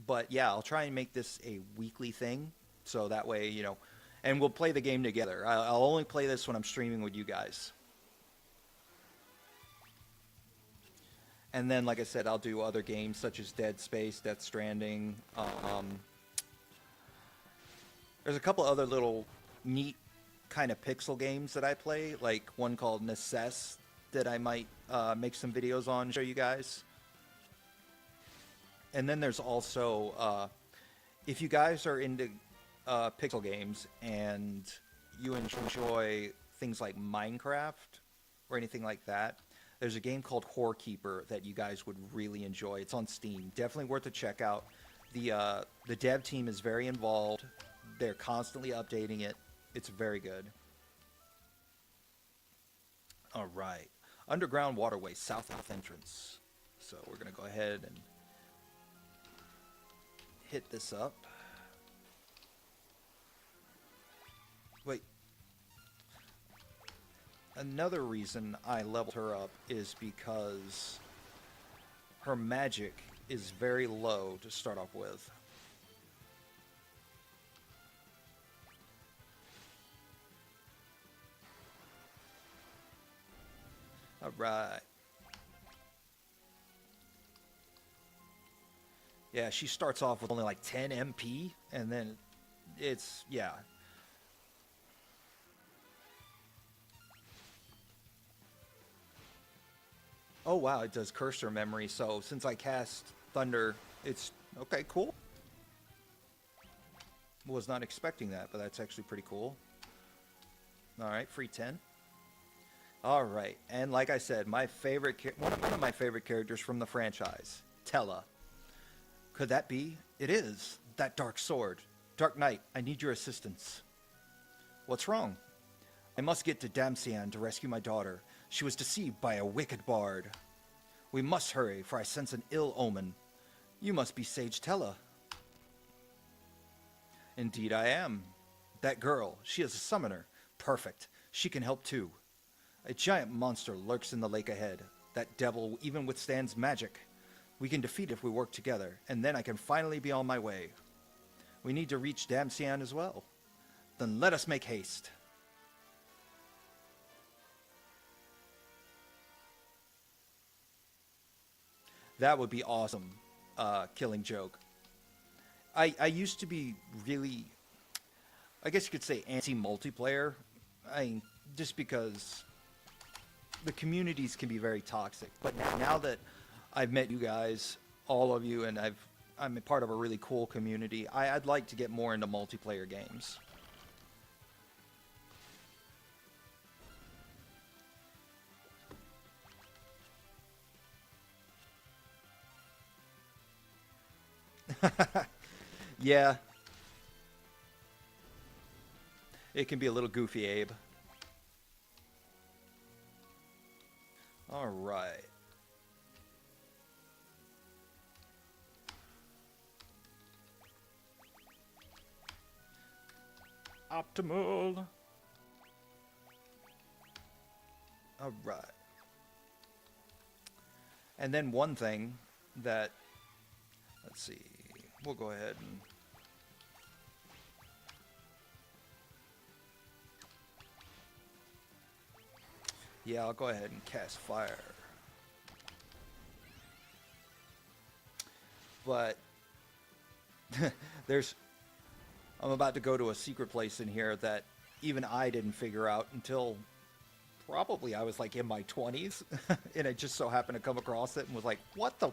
But yeah, I'll try and make this a weekly thing, so that way, you know, and we'll play the game together. I'll only play this when I'm streaming with you guys. And then, like I said, I'll do other games such as Dead Space, Death Stranding. There's a couple other little neat kind of pixel games that I play, like one called Necess that I might make some videos on, show you guys. And then there's also, if you guys are into pixel games and you enjoy things like Minecraft or anything like that, there's a game called Whorekeeper that you guys would really enjoy. It's on Steam. Definitely worth a check out. The dev team is very involved. They're constantly updating it. It's very good. All right. Underground waterway, south entrance. So we're going to go ahead and hit this up. Wait. Another reason I leveled her up is because her magic is very low to start off with. All right. Yeah, she starts off with only like 10 MP, and then it's, yeah. Oh, wow, it does cursor memory, so since I cast Thunder, it's, okay, cool. Was not expecting that, but that's actually pretty cool. All right, free 10. All right, and like I said, my favorite, one of my favorite characters from the franchise, Tella. Could that be? It is. That dark sword. Dark Knight, I need your assistance. What's wrong? I must get to Damsian to rescue my daughter. She was deceived by a wicked bard. We must hurry, for I sense an ill omen. You must be Sage Tella. Indeed I am. That girl, she is a summoner. Perfect. She can help too. A giant monster lurks in the lake ahead. That devil even withstands magic. We can defeat if we work together, and then I can finally be on my way. We need to reach Damsian as well. Then let us make haste. That would be awesome, Killing Joke. I used to be really, I guess you could say, anti-multiplayer. Just because the communities can be very toxic. But now that I've met you guys, all of you, and I'm a part of a really cool community, I'd like to get more into multiplayer games. Yeah. It can be a little goofy, Abe. All right. Optimal. All right. And then one thing that, let's see, we'll go ahead and yeah, I'll go ahead and cast fire. But There's I'm about to go to a secret place in here that even I didn't figure out until probably I was like in my 20s, and I just so happened to come across it and was like, what the?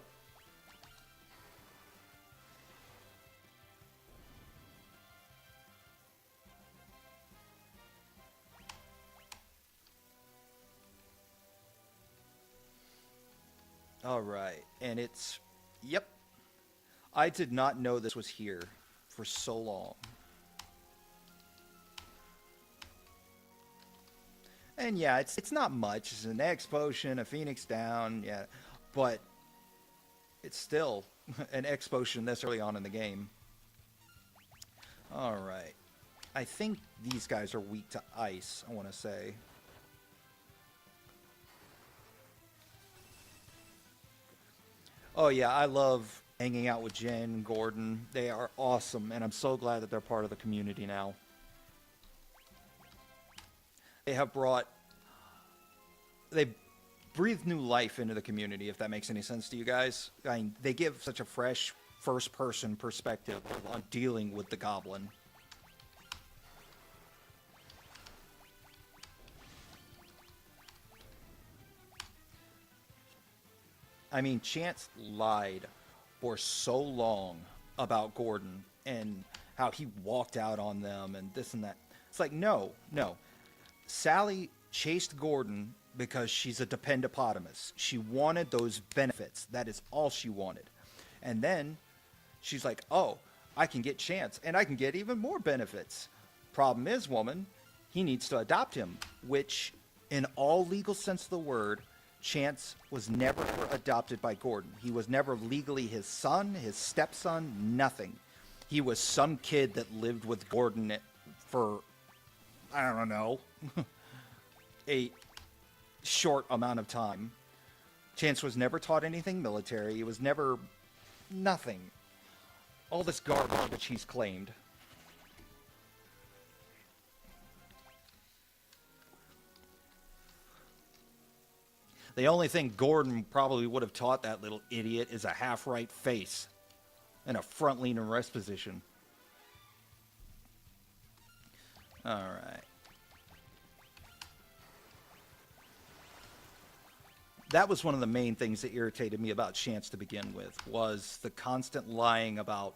All right, and it's, yep, I did not know this was here for so long. And yeah, it's not much. It's an X potion, a Phoenix down, yeah, but it's still an X potion this early on in the game. All right, I think these guys are weak to ice. I want to say. Oh yeah, I love hanging out with Jen and Gordon. They are awesome, and I'm so glad that they're part of the community now. They have brought they breathe new life into the community, if that makes any sense to you guys. I mean, they give such a fresh first person perspective on dealing with the goblin. I mean, Chance lied for so long about Gordon and how he walked out on them and this and that. It's like, no, no. Sally chased Gordon because she's a dependopotamus. She wanted those benefits. That is all she wanted. And then she's like, oh, I can get Chance and I can get even more benefits. Problem is, woman, he needs to adopt him, which in all legal sense of the word, Chance was never adopted by Gordon. He was never legally his son, his stepson, nothing. He was some kid that lived with Gordon for, I don't know, a short amount of time. Chance was never taught anything military. He was never nothing. All this garbage which he's claimed. The only thing Gordon probably would have taught that little idiot is a half-right face and a front lean and rest position. All right. That was one of the main things that irritated me about Chance to begin with, was the constant lying about,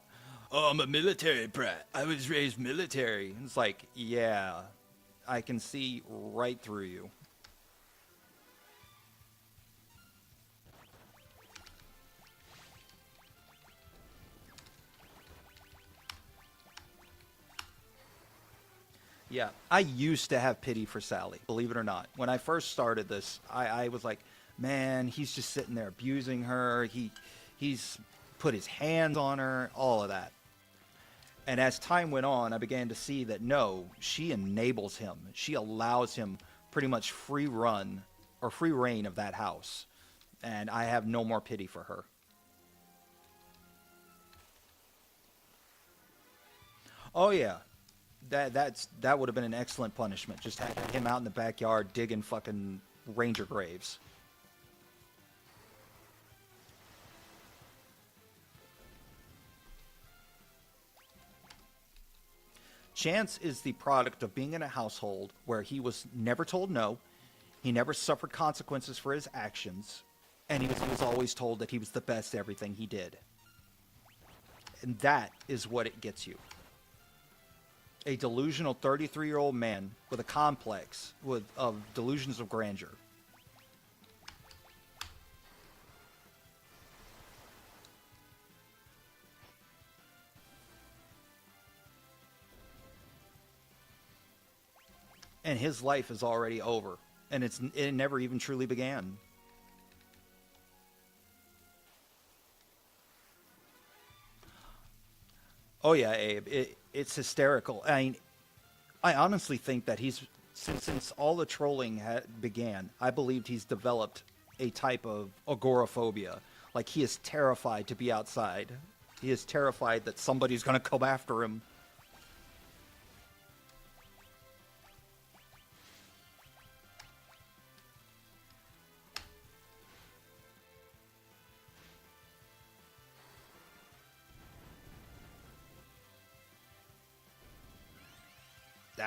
oh, I'm a military brat. I was raised military. It's like, yeah, I can see right through you. Yeah, I used to have pity for Sally, believe it or not. When I first started this, I was like, man, he's just sitting there abusing her. He's put his hands on her, all of that. And as time went on, I began to see that no, she enables him. She allows him pretty much free run or free reign of that house. And I have no more pity for her. Oh yeah, that would have been an excellent punishment. Just having him out in the backyard digging fucking ranger graves. Chance is the product of being in a household where he was never told no, he never suffered consequences for his actions, and he was always told that he was the best at everything he did. And that is what it gets you. A delusional 33-year-old man with a complex of delusions of grandeur. And his life is already over, and it never even truly began. Oh yeah, Abe, it's hysterical. I mean, I honestly think that since all the trolling began, I believed he's developed a type of agoraphobia. Like, he is terrified to be outside. He is terrified that somebody's going to come after him.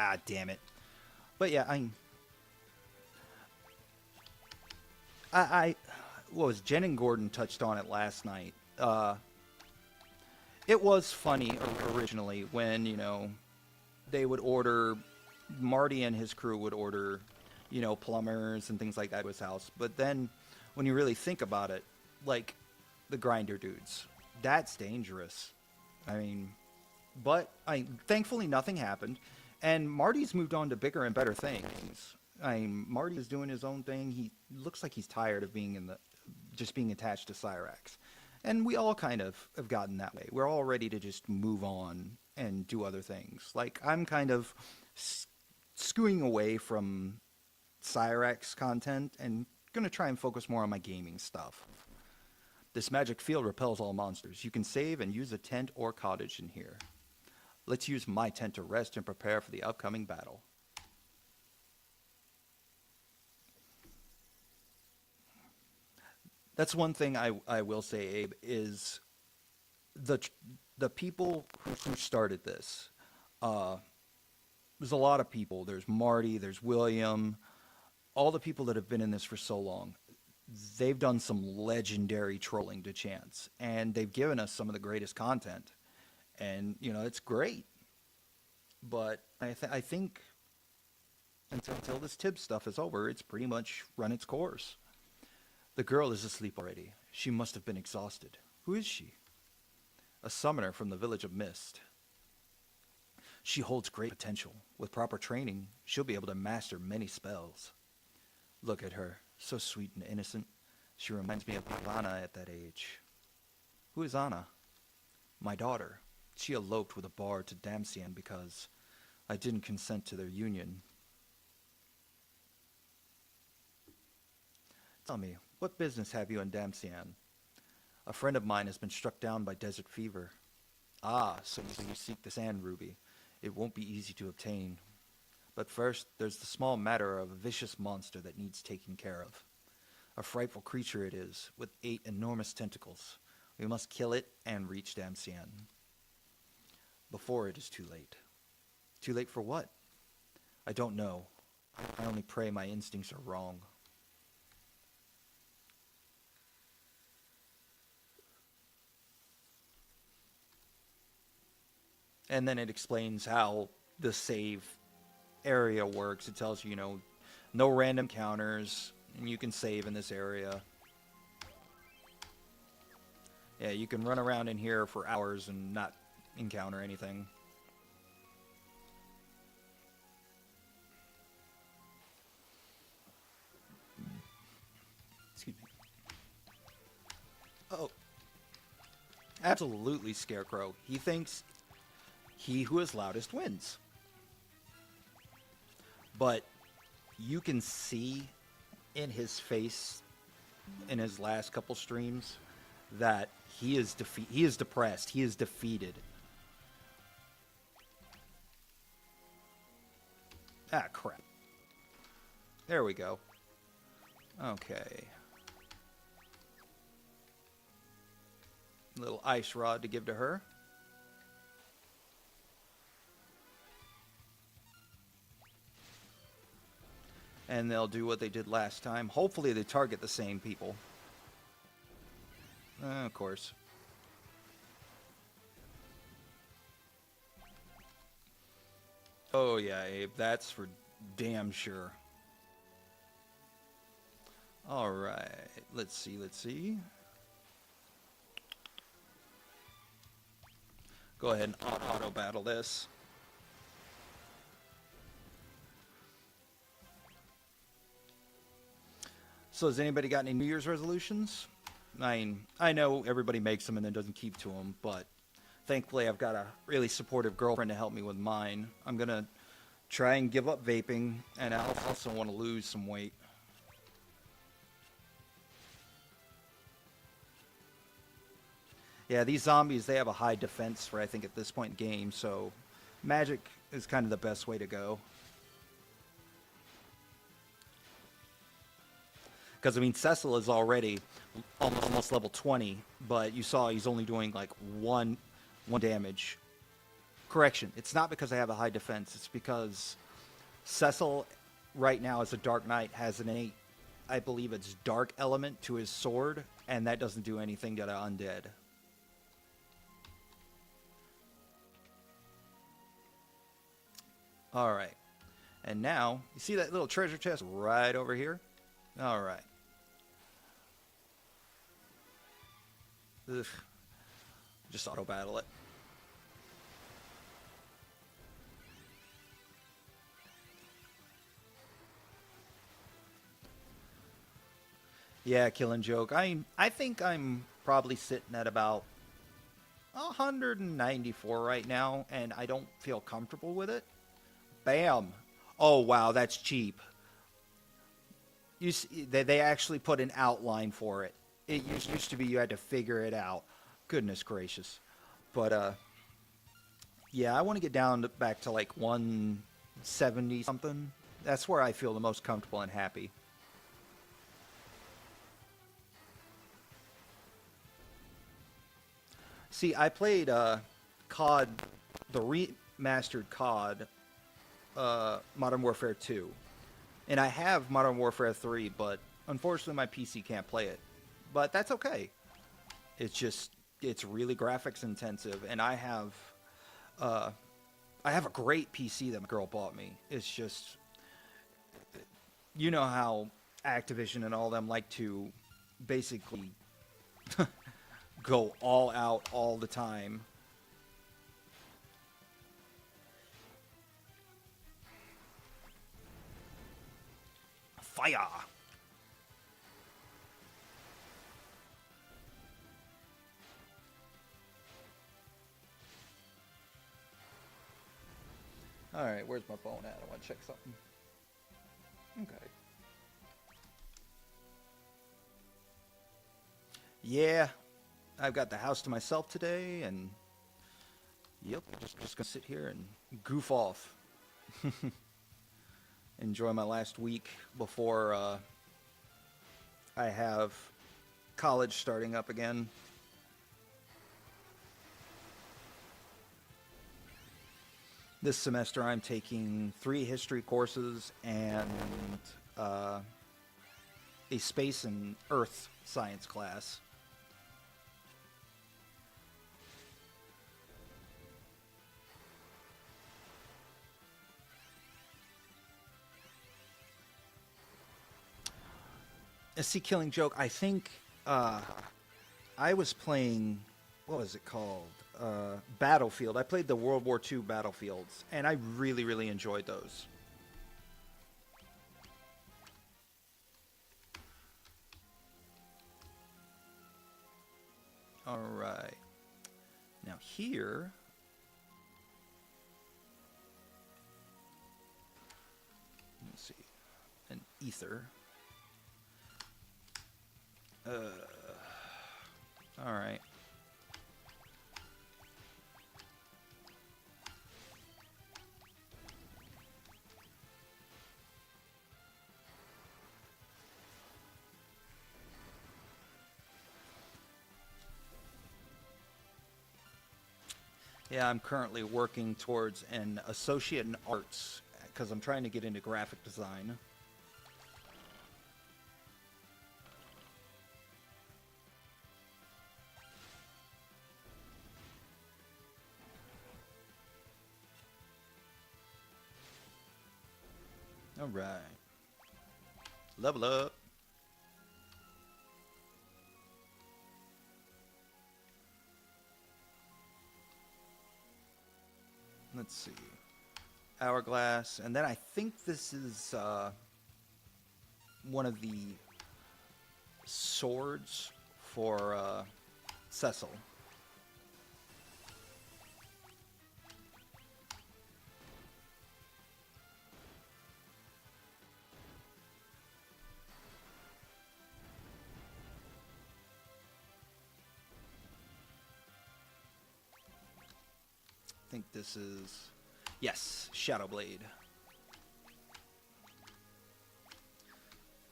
Ah, damn it. But yeah, I what was Jen and Gordon touched on it last night. It was funny originally when, they would order, Marty and his crew would order, plumbers and things like that to his house. But then when you really think about it, like the grinder dudes, that's dangerous. I mean, but thankfully nothing happened. And Marty's moved on to bigger and better things. Marty is doing his own thing. He looks like he's tired of just being attached to Cyrax. And we all kind of have gotten that way. We're all ready to just move on and do other things. Like, I'm kind of skewing away from Cyrax content and going to try and focus more on my gaming stuff. This magic field repels all monsters. You can save and use a tent or cottage in here. Let's use my tent to rest and prepare for the upcoming battle. That's one thing I will say, Abe, is the people who started this. There's a lot of people. There's Marty, there's William, all the people that have been in this for so long. They've done some legendary trolling to Chance, and they've given us some of the greatest content. And, it's great. But I think until this Tibbs stuff is over, it's pretty much run its course. The girl is asleep already. She must have been exhausted. Who is she? A summoner from the village of Mist. She holds great potential. With proper training, she'll be able to master many spells. Look at her, so sweet and innocent. She reminds me of Anna at that age. Who is Anna? My daughter. She eloped with a bard to Damsian because I didn't consent to their union. Tell me, what business have you in Damsian? A friend of mine has been struck down by desert fever. Ah, so you seek the sand ruby. It won't be easy to obtain. But first, there's the small matter of a vicious monster that needs taking care of. A frightful creature it is, with 8 enormous tentacles. We must kill it and reach Damsian. Before it is too late. Too late for what? I don't know. I only pray my instincts are wrong. And then it explains how the save area works. It tells you, no random counters, and you can save in this area. Yeah, you can run around in here for hours and not encounter anything. Excuse me. Oh. Absolutely, Scarecrow. He thinks he who is loudest wins. But you can see in his face in his last couple streams that he is depressed. He is defeated. Ah, crap. There we go. Okay. Little ice rod to give to her. And they'll do what they did last time. Hopefully they target the same people. Of course. Oh yeah, Abe, that's for damn sure. Alright, let's see. Go ahead and auto battle this. So has anybody got any New Year's resolutions? I know everybody makes them and then doesn't keep to them, but thankfully I've got a really supportive girlfriend to help me with mine. I'm going to try and give up vaping, and I also want to lose some weight. Yeah, these zombies, they have a high defense for, I think, at this point in the game, so magic is kind of the best way to go. Because, Cecil is already almost level 20, but you saw he's only doing, like, one damage. Correction, it's not because I have a high defense. It's because Cecil, right now as a Dark Knight, has an innate, I believe it's dark element to his sword, and that doesn't do anything to the undead. Alright. And now, you see that little treasure chest right over here? Alright. Ugh. Just auto-battle it. Yeah, Killing Joke. I think I'm probably sitting at about 194 right now, and I don't feel comfortable with it. Bam. Oh, wow, that's cheap. You see, they actually put an outline for it. It used to be you had to figure it out. Goodness gracious. But, yeah, I want to get down to, back to like 170 something. That's where I feel the most comfortable and happy. See, I played COD, the remastered COD, Modern Warfare 2. And I have Modern Warfare 3, but unfortunately my PC can't play it. But that's okay. It's just, it's really graphics intensive, and I have a great PC that my girl bought me. It's just, you know how Activision and all them like to basically go all out all the time. Fire! Alright, where's my phone at? I want to check something. Okay. Yeah, I've got the house to myself today, and yep, just gonna sit here and goof off. Enjoy my last week before I have college starting up again. This semester I'm taking 3 history courses and a space and earth science class. See, Killing Joke, I think I was playing, what was it called? Battlefield. I played the World War II Battlefields, and I really, really enjoyed those. All right. Now here, let's see, an ether. All right. Yeah, I'm currently working towards an associate in arts because I'm trying to get into graphic design. All right. Level up. Let's see. Hourglass. And then I think this is one of the swords for Cecil. I think this is, yes, Shadow Blade.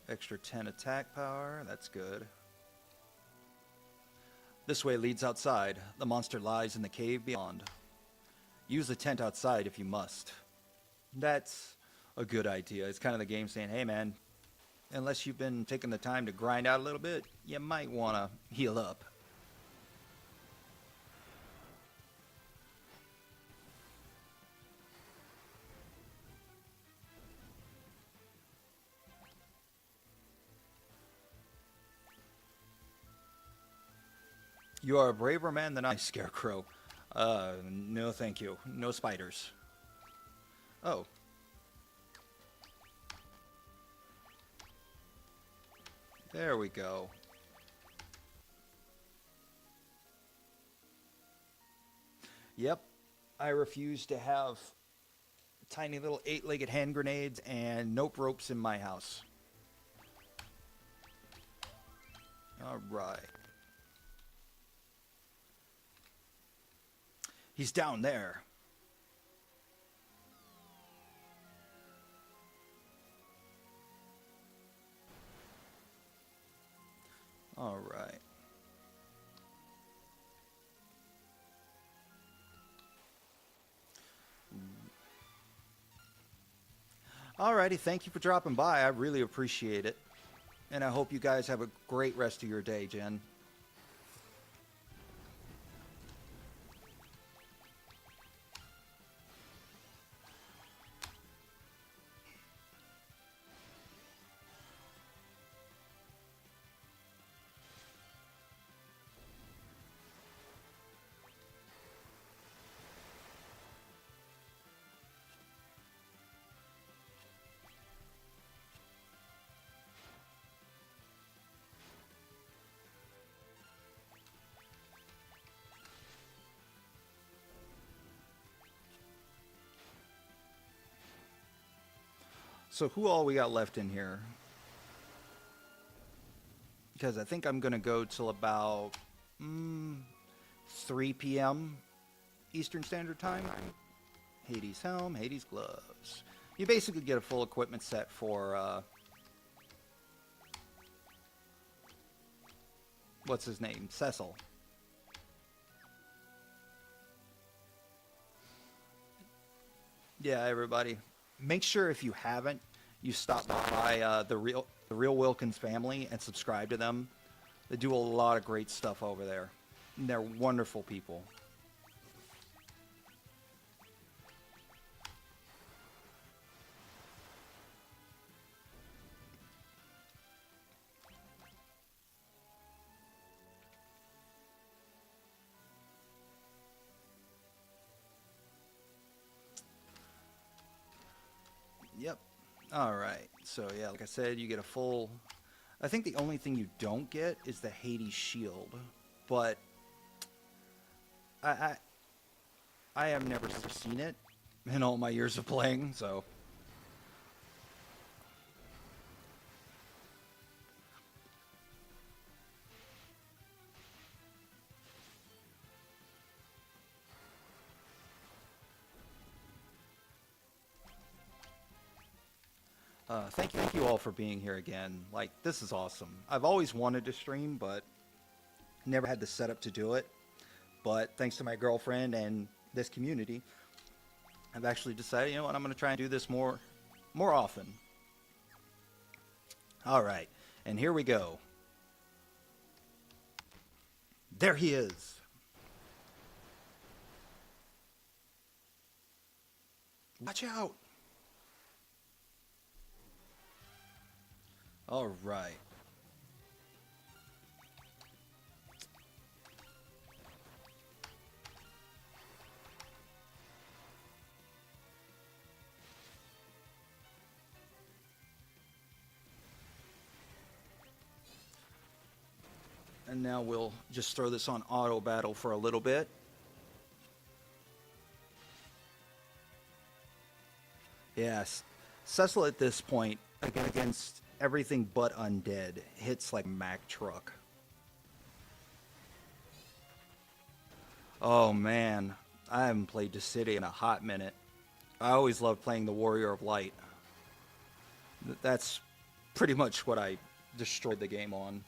Extra 10 attack power, that's good. This way leads outside. The monster lies in the cave beyond. Use the tent outside if you must. That's a good idea. It's kind of the game saying, hey man, unless you've been taking the time to grind out a little bit, you might want to heal up. You are a braver man than I, Scarecrow. No thank you. No spiders. Oh. There we go. Yep. I refuse to have tiny little 8-legged hand grenades and nope ropes in my house. Alright. He's down there. All right. Alrighty, thank you for dropping by. I really appreciate it. And I hope you guys have a great rest of your day, Jen. So who all we got left in here? Because I think I'm going to go till about 3 p.m. Eastern Standard Time. Hades helm, Hades gloves. You basically get a full equipment set for, what's his name? Cecil. Yeah, everybody. Make sure if you haven't, you stop by the real Wilkins family and subscribe to them. They do a lot of great stuff over there. And they're wonderful people. Yep. All right. So yeah, like I said, you get a full. I think the only thing you don't get is the Hades shield, but I I have never seen it in all my years of playing. So thank you all for being here again. Like this is awesome. I've always wanted to stream, but never had the setup to do it. But thanks to my girlfriend and this community, I've actually decided, you know what, I'm going to try and do this more often. All right, and here we go. There he is. Watch out. All right. And now we'll just throw this on auto battle for a little bit. Yes. Cecil at this point, against everything but undead, hits like Mack truck. Oh man, I haven't played the city in a hot minute. I always loved playing the Warrior of Light. That's pretty much what I destroyed the game on.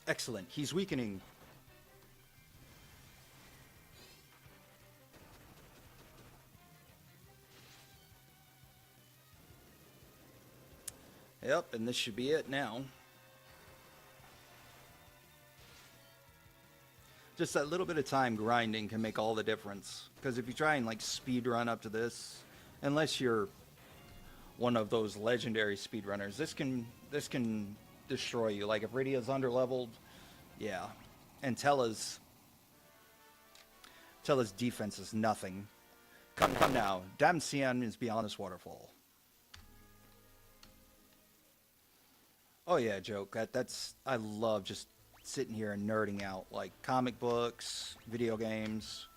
Excellent. He's weakening. Yep, and this should be it now. Just that little bit of time grinding can make all the difference. Because if you try and like speed run up to this, unless you're one of those legendary speedrunners, this can destroy you. Like if Rydia's underleveled, yeah. And Tella's defense is nothing. Come now. Damcian is beyond this waterfall. Oh yeah, joke. That's I love just sitting here and nerding out, like comic books, video games.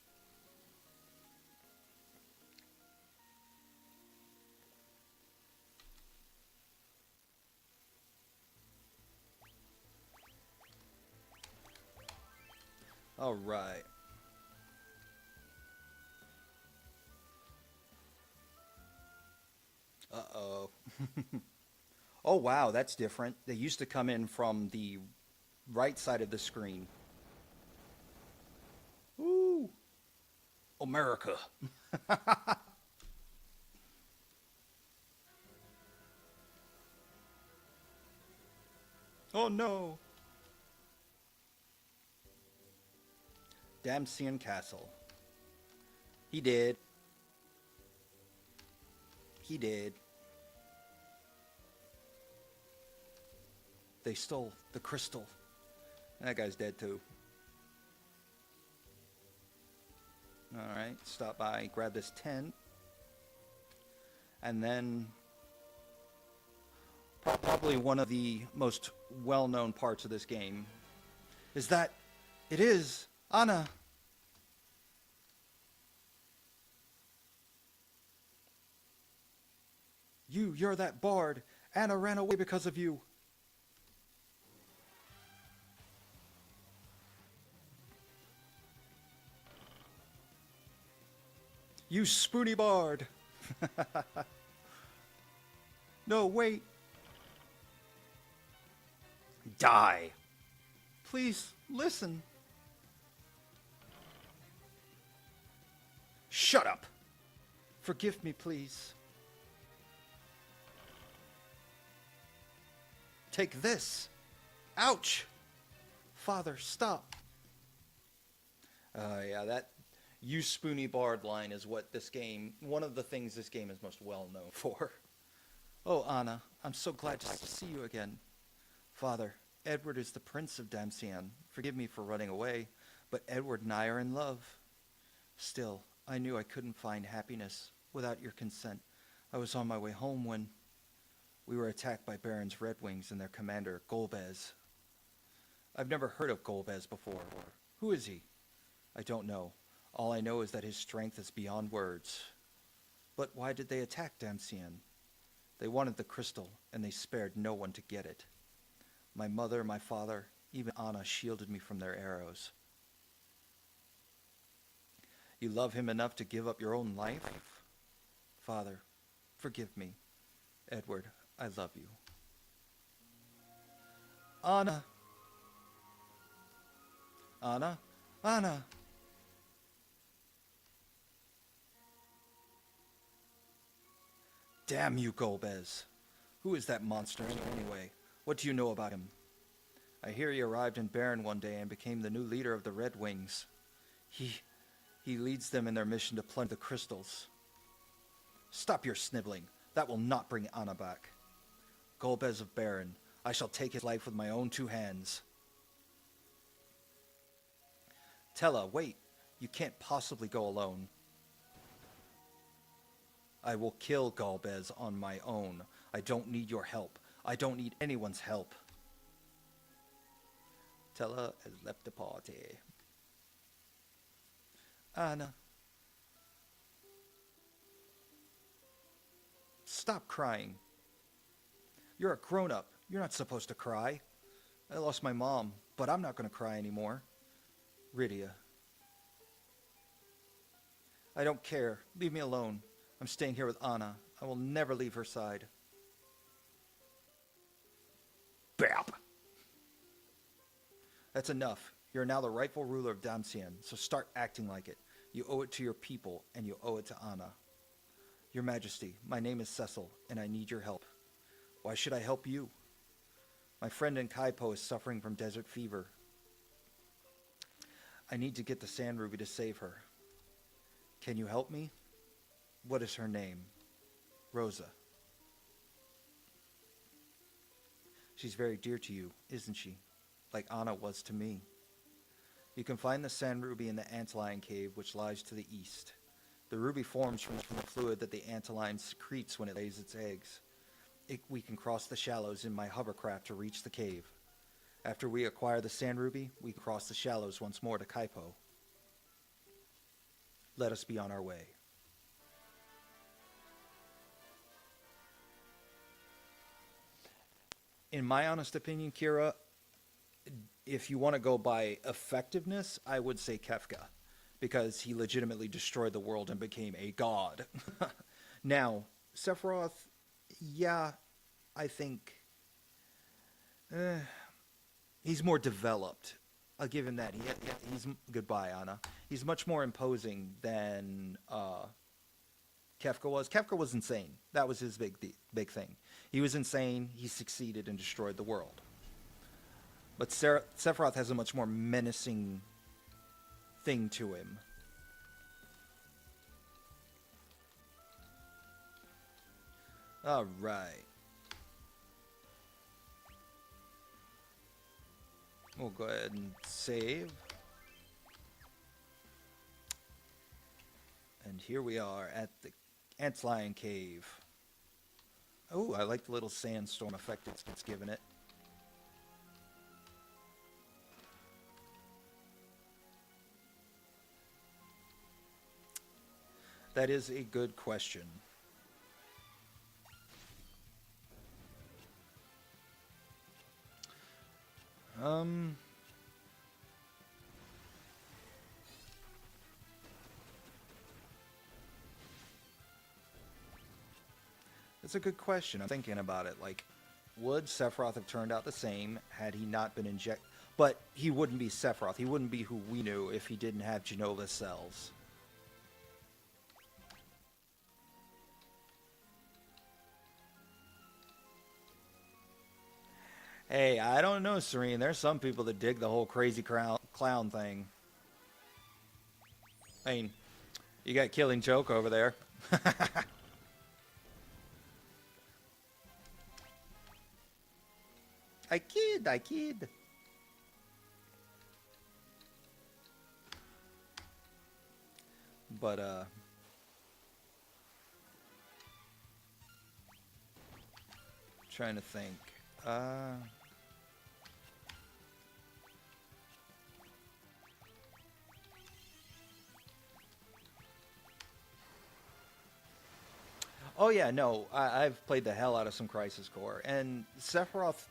All right. Uh-oh. Oh wow, that's different. They used to come in from the right side of the screen. Ooh. America. Oh no. Damcian Castle. He did. He did. They stole the crystal. And that guy's dead too. Alright, stop by, grab this tent. And then probably one of the most well-known parts of this game is that it is Anna. You're that bard. Anna ran away because of you. You spoony bard. No, wait. Die. Please, listen. Shut up. Forgive me, please. Take this. Ouch. Father, stop. Yeah, that "you spoony bard" line is what this game, one of the things this game is most well known for. Oh, Anna, I'm so glad to see you again. Father, Edward is the Prince of Damcian. Forgive me for running away, but Edward and I are in love. Still, I knew I couldn't find happiness without your consent. I was on my way home when we were attacked by Baron's Red Wings and their commander, Golbez. I've never heard of Golbez before. Who is he? I don't know. All I know is that his strength is beyond words. But why did they attack Damcian? They wanted the crystal, and they spared no one to get it. My mother, my father, even Anna shielded me from their arrows. You love him enough to give up your own life? Father, forgive me. Edward, I love you. Anna! Anna! Anna! Damn you, Golbez. Who is that monster anyway? What do you know about him? I hear he arrived in Baron one day and became the new leader of the Red Wings. He leads them in their mission to plunge the crystals. Stop your sniveling. That will not bring Anna back. Golbez of Baron, I shall take his life with my own two hands. Tella, wait. You can't possibly go alone. I will kill Golbez on my own. I don't need your help. I don't need anyone's help. Tella has left the party. Anna. Stop crying. You're a grown-up. You're not supposed to cry. I lost my mom, but I'm not going to cry anymore. Rydia. I don't care. Leave me alone. I'm staying here with Anna. I will never leave her side. Bap! That's enough. You're now the rightful ruler of Damcien, so start acting like it. You owe it to your people, and you owe it to Anna. Your Majesty, my name is Cecil, and I need your help. Why should I help you? My friend in Kaipo is suffering from desert fever. I need to get the Sand Ruby to save her. Can you help me? What is her name? Rosa. She's very dear to you, isn't she? Like Anna was to me. You can find the Sand Ruby in the Antlion Cave, which lies to the east. The ruby forms from the fluid that the Antlion secretes when it lays its eggs. We can cross the shallows in my hovercraft to reach the cave. After we acquire the Sand Ruby, we cross the shallows once more to Kaipo. Let us be on our way. In my honest opinion, Kira, if you want to go by effectiveness, I would say Kefka, because he legitimately destroyed the world and became a god. Now, Sephiroth, yeah, I think he's more developed. I'll give him that. He's goodbye, Anna. He's much more imposing than Kefka was. Kefka was insane. That was his big thing. He was insane. He succeeded and destroyed the world. But Sephiroth has a much more menacing thing to him. All right. We'll go ahead and save. And here we are at the Antlion Cave. Oh, I like the little sandstorm effect it's given it. That is a good question. That's a good question. I'm thinking about it. Like, would Sephiroth have turned out the same had he not been injected? But he wouldn't be Sephiroth. He wouldn't be who we knew if he didn't have Genova cells. Hey, I don't know, Serene. There's some people that dig the whole crazy clown thing. I mean, you got Killing Joke over there. I kid. But, trying to think. Oh yeah, no, I've played the hell out of some Crisis Core, and Sephiroth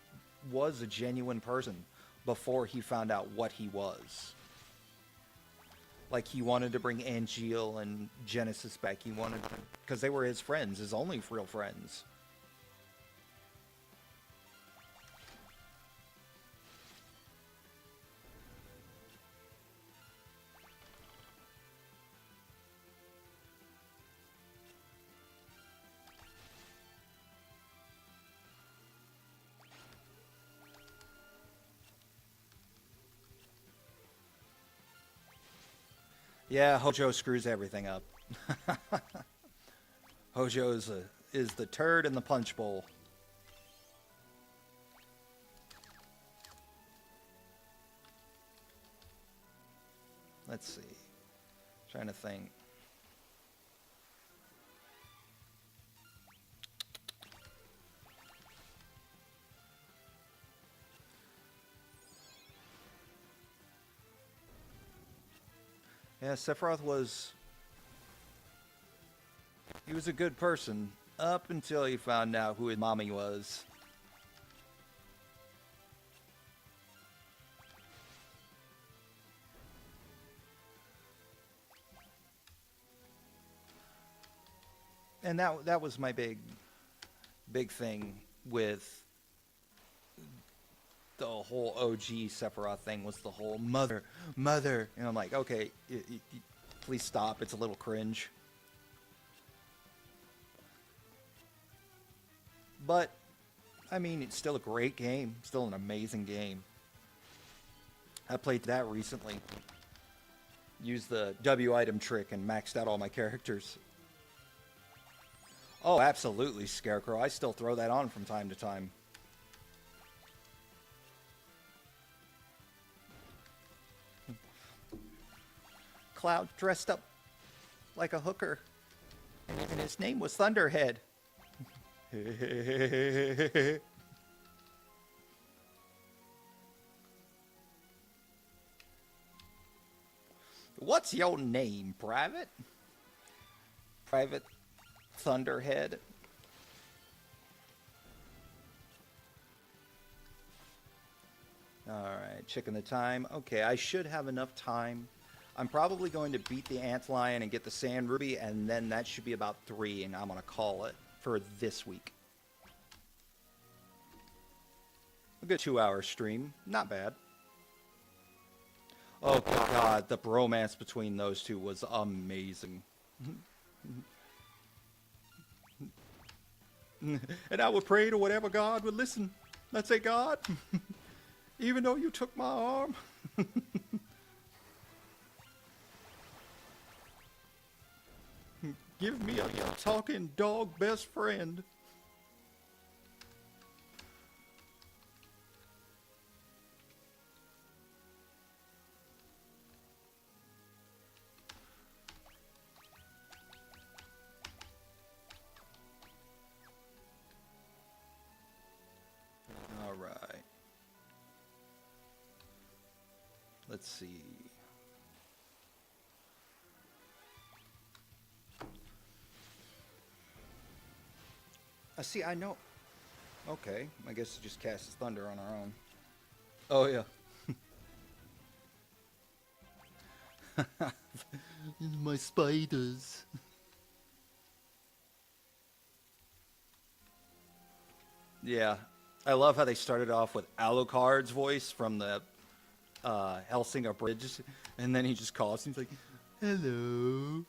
was a genuine person before he found out what he was. Like, he wanted to bring Angeal and Genesis back. He wanted, because they were his friends, his only real friends. Yeah, Hojo screws everything up. Hojo is the turd in the punch bowl. Let's see. Trying to think. Yeah, Sephiroth was... He was a good person up until he found out who his mommy was. And that was my big thing with the whole OG Sephiroth thing was the whole mother, mother. And I'm like, okay, please stop. It's a little cringe. But, I mean, it's still a great game. Still an amazing game. I played that recently. Used the W item trick and maxed out all my characters. Oh, absolutely, Scarecrow. I still throw that on from time to time. Cloud dressed up like a hooker. And his name was Thunderhead. What's your name, Private? Private Thunderhead. Alright, checking the time. Okay, I should have enough time. I'm probably going to beat the Antlion and get the Sand Ruby, and then that should be about 3, and I'm going to call it for this week. A good 2-hour stream. Not bad. Oh, God, the bromance between those two was amazing. And I would pray to whatever God would listen. I'd say, God, even though you took my arm. Give me a talking dog best friend. All right. Let's see. See, I know. Okay, I guess it just casts thunder on our own. Oh, yeah. My spiders. Yeah. I love how they started off with Alucard's voice from the Hellsinger Bridge, and then he just calls and he's like, hello.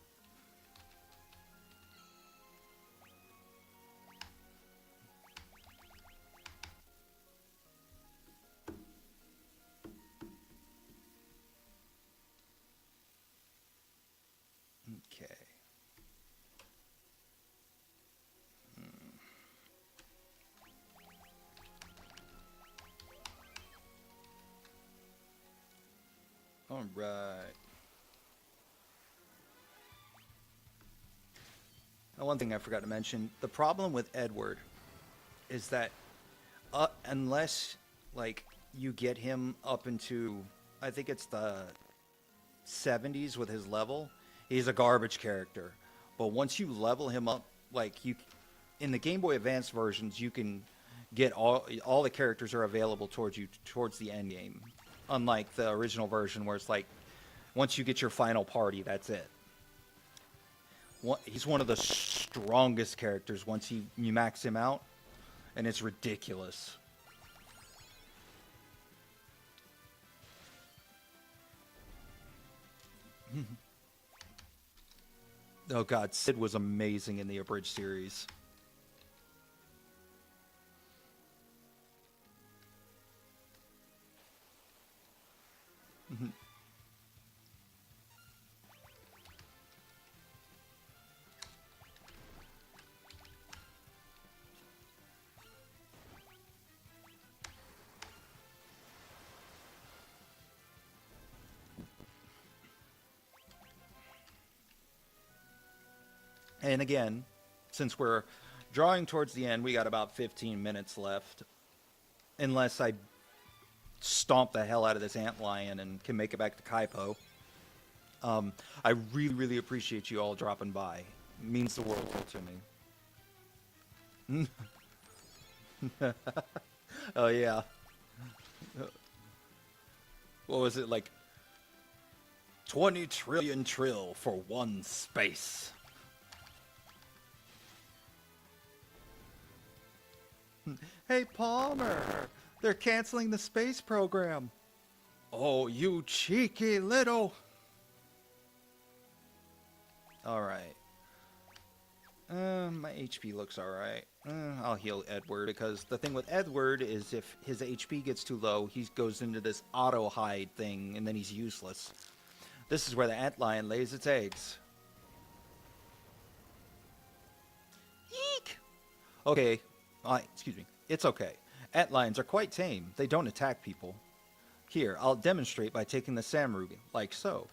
Okay. All right. Now, one thing I forgot to mention, the problem with Edward is that unless, like, you get him up into, I think it's the 70s with his level, he's a garbage character. But once you level him up, like, you, in the Game Boy Advance versions, you can get all the characters are available towards you towards the end game. Unlike the original version where it's like, once you get your final party, that's it. He's one of the strongest characters once you max him out, and it's ridiculous. Oh god, Sid was amazing in the Abridged series. And again, since we're drawing towards the end, we got about 15 minutes left. Unless I stomp the hell out of this Antlion and can make it back to Kaipo. I really, really appreciate you all dropping by. It means the world to me. Oh, yeah. What was it, like 20 trillion trill for one space? Hey, Palmer, They're canceling the space program. Oh, you cheeky little... Alright. My HP looks alright. I'll heal Edward, because the thing with Edward is if his HP gets too low, he goes into this auto-hide thing, and then he's useless. This is where the antlion lays its eggs. Eek! Okay. Excuse me. It's okay. Antlions are quite tame. They don't attack people. Here, I'll demonstrate by taking the sand ruby, like so.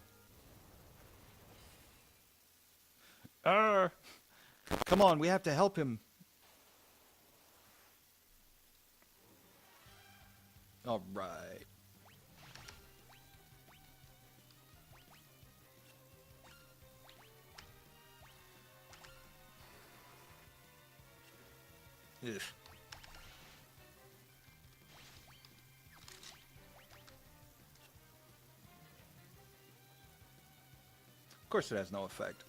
Come on, we have to help him. All right. Ugh. Of course it has no effect.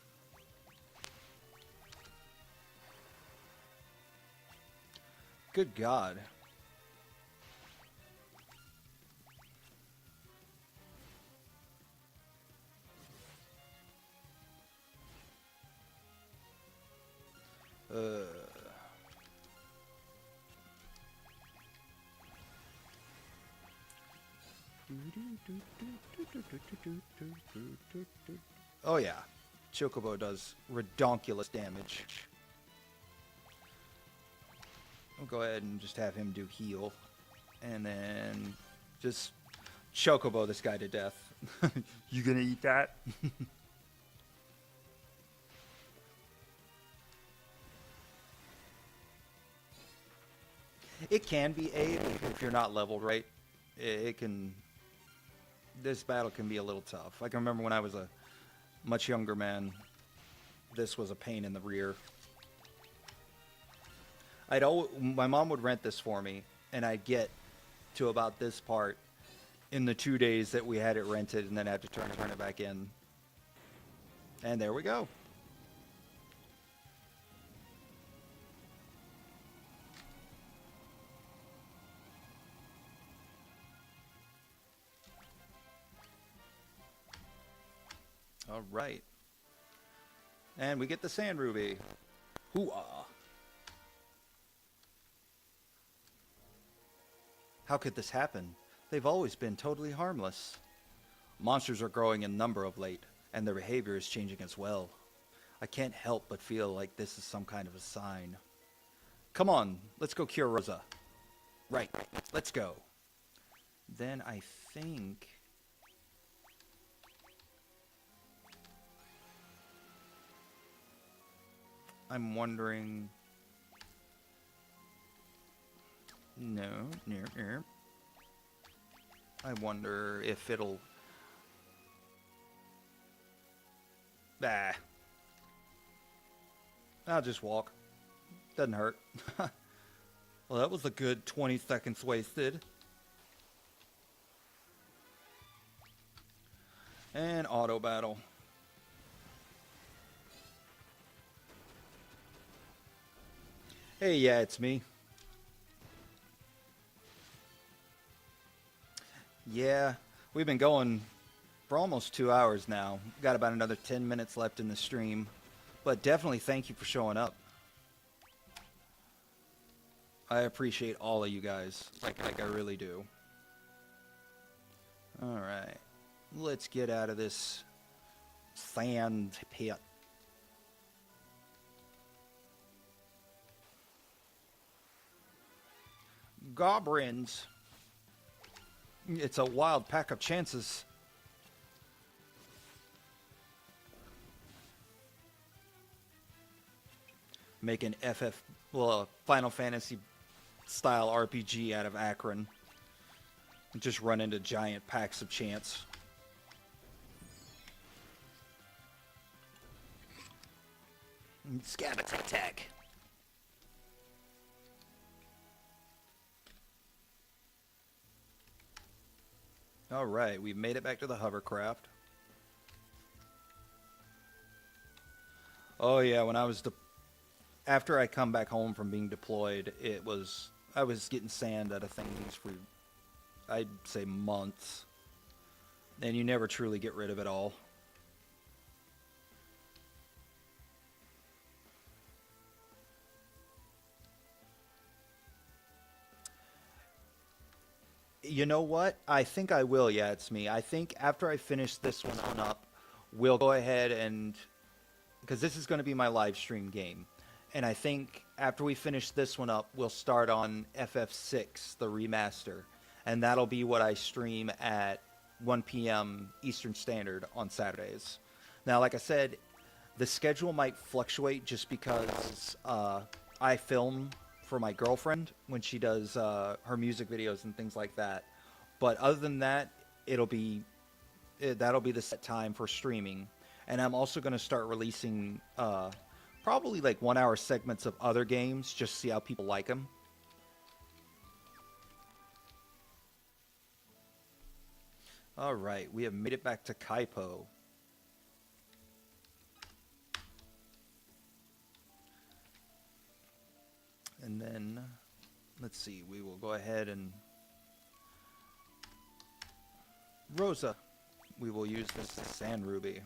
Good God. Oh yeah, Chocobo does redonkulous damage. I'll go ahead and just have him do heal. And then just Chocobo this guy to death. You gonna eat that? It can be A if you're not leveled right. It can... This battle can be a little tough. I can remember when I was a much younger man, this was a pain in the rear. My mom would rent this for me, and I'd get to about this part in the 2 days that we had it rented, and then I had to turn it back in. And there we go. All right. And we get the sand ruby. Hoo-ah. How could this happen? They've always been totally harmless. Monsters are growing in number of late, and their behavior is changing as well. I can't help but feel like this is some kind of a sign. Come on, let's go cure Rosa. Right, let's go. Then I think... I'm wondering... No, near. I wonder if it'll... Bah. I'll just walk. Doesn't hurt. Well, that was a good 20 seconds wasted. And auto battle. Hey, yeah, it's me. Yeah, we've been going for almost 2 hours now. Got about another 10 minutes left in the stream. But definitely thank you for showing up. I appreciate all of you guys. Like I really do. Alright. Let's get out of this sand pit. Goblins. It's a wild pack of chances. Make an Final Fantasy style RPG out of Akron. Just run into giant packs of chance. Scab attack. Alright, we've made it back to the hovercraft. Oh yeah, when I was... After I come back home from being deployed, it was I was getting sand out of things for, I'd say, months. And you never truly get rid of it all. You know what? I think I will. Yeah, it's me. I think after I finish this one up, we'll go ahead and because this is going to be my live stream game. And I think after we finish this one up, we'll start on FF6, the remaster. And that'll be what I stream at 1 p.m. Eastern Standard on Saturdays. Now, like I said, the schedule might fluctuate just because I film for my girlfriend when she does her music videos and things like that. But other than that, that'll be the set time for streaming. And I'm also going to start releasing probably like 1 hour segments of other games, just to see how people like them. All right, we have made it back to Kaipo. And then, let's see, we will go ahead and... Rosa, we will use this sand ruby.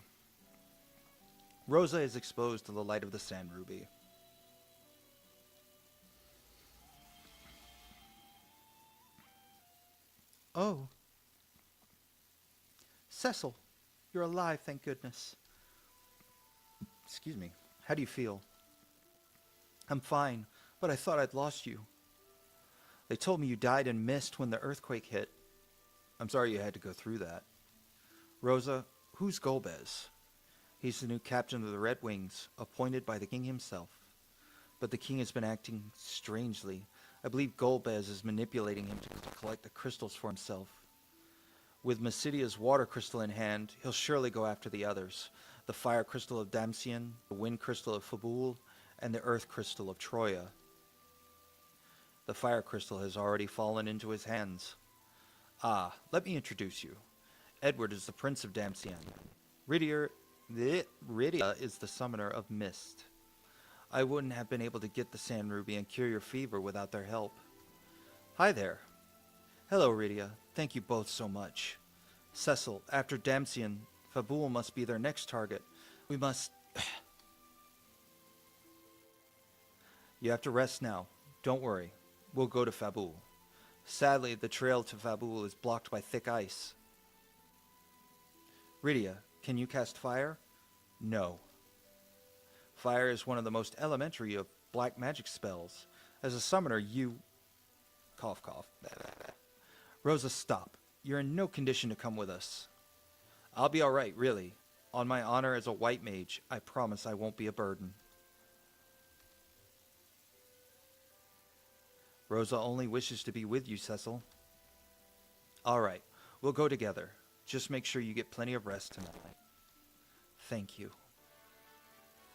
Rosa is exposed to the light of the sand ruby. Oh. Cecil, you're alive, thank goodness. Excuse me. How do you feel? I'm fine, but I thought I'd lost you. They told me you died in mist when the earthquake hit. I'm sorry you had to go through that. Rosa, who's Golbez? He's the new captain of the Red Wings, appointed by the king himself. But the king has been acting strangely. I believe Golbez is manipulating him to collect the crystals for himself. With Mysidia's water crystal in hand, he'll surely go after the others. The fire crystal of Damcian, the wind crystal of Fabul, and the earth crystal of Troya. The fire crystal has already fallen into his hands. Ah, let me introduce you. Edward is the prince of Damcian. Rydia is the summoner of mist. I wouldn't have been able to get the sand ruby and cure your fever without their help. Hi there. Hello, Rydia. Thank you both so much. Cecil, after Damcian, Fabul must be their next target. We must... You have to rest now. Don't worry. We'll go to Fabul. Sadly, the trail to Fabul is blocked by thick ice. Rydia, can you cast fire? No. Fire is one of the most elementary of black magic spells. As a summoner, you... Cough, cough. Rosa, stop. You're in no condition to come with us. I'll be alright, really. On my honor as a white mage, I promise I won't be a burden. Rosa only wishes to be with you, Cecil. Alright, we'll go together. Just make sure you get plenty of rest tonight. Thank you.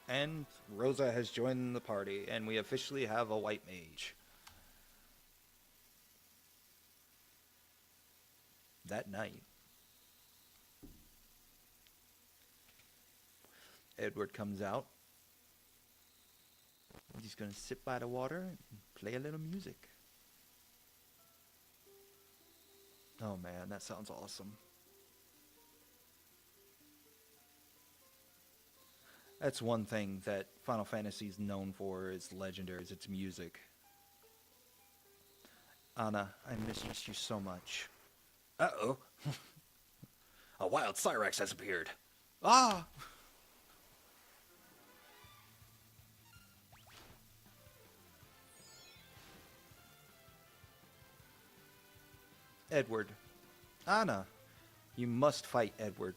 And Rosa has joined the party, and we officially have a white mage. That night, Edward comes out. He's going to sit by the water and play a little music. Oh man, that sounds awesome. That's one thing that Final Fantasy is known for, is legendary, is its music. Anna, I miss you so much. Uh-oh. A wild Cyrax has appeared. Ah! Edward. Anna, you must fight Edward.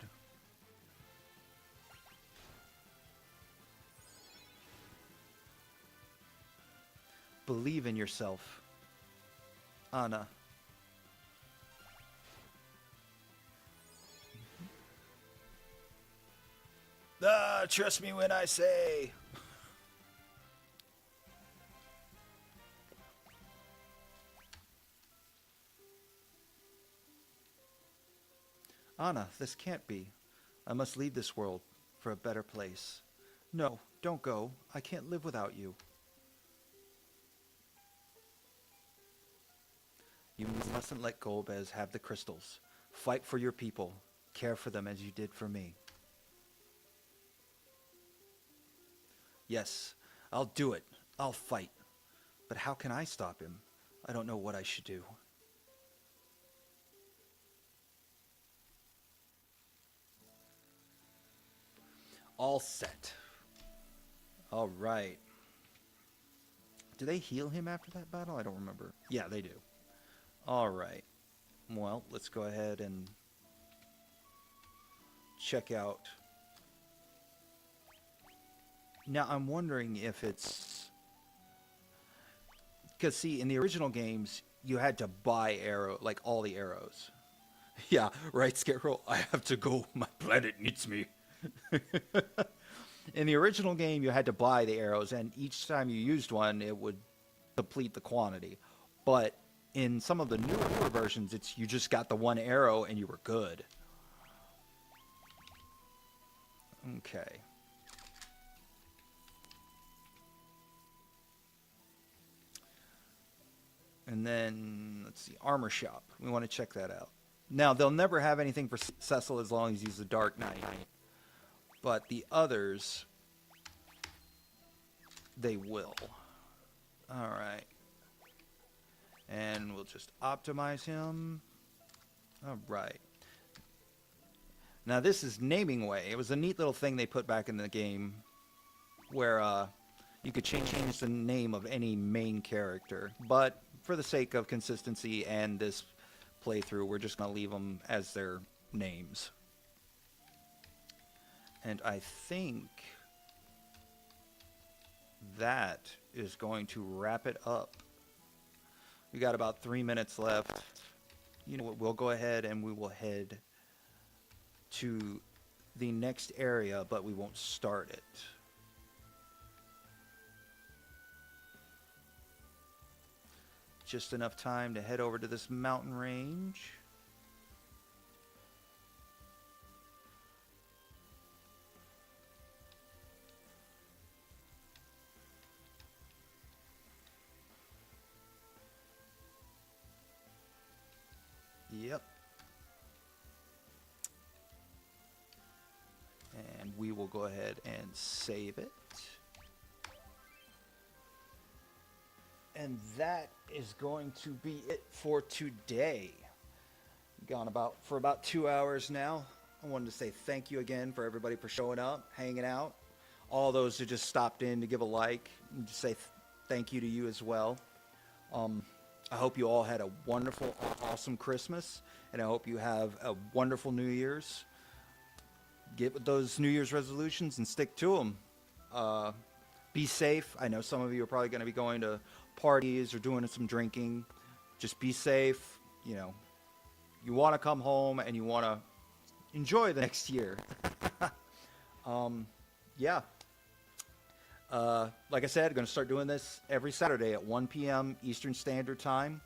Believe in yourself. Anna. Ah, trust me when I say. Anna, this can't be. I must leave this world for a better place. No, don't go. I can't live without you. You mustn't let Golbez have the crystals. Fight for your people. Care for them as you did for me. Yes, I'll do it. I'll fight. But how can I stop him? I don't know what I should do. All set. All right. Do they heal him after that battle? I don't remember. Yeah, they do. All right. Well, let's go ahead and check out. Now, I'm wondering if it's... Because, see, in the original games, you had to buy like all the arrows. Yeah, right, Scarecrow? I have to go. My planet needs me. In the original game, you had to buy the arrows, and each time you used one, it would deplete the quantity. But in some of the newer versions, it's you just got the one arrow and you were good. Okay. And then, let's see, armor shop. We want to check that out. Now, they'll never have anything for Cecil as long as he's the Dark Knight. But the others, they will. All right. And we'll just optimize him. All right. Now, this is Naming Way. It was a neat little thing they put back in the game where you could change the name of any main character. But for the sake of consistency and this playthrough, we're just going to leave them as their names. And I think that is going to wrap it up. We got about 3 minutes left. You know what, we'll go ahead and we will head to the next area, but we won't start it. Just enough time to head over to this mountain range. Yep. And we will go ahead and save it. And that is going to be it for today. Gone for about 2 hours now. I wanted to say thank you again for everybody for showing up, hanging out. All those who just stopped in to give a like, and just say thank you to you as well. I hope you all had a wonderful, awesome Christmas, and I hope you have a wonderful New Year's. Get with those New Year's resolutions and stick to them. Be safe. I know some of you are probably going to be going to parties or doing some drinking. Just be safe. You know, you want to come home and you want to enjoy the next year. Yeah. Like I said, I'm going to start doing this every Saturday at 1 p.m. Eastern Standard Time.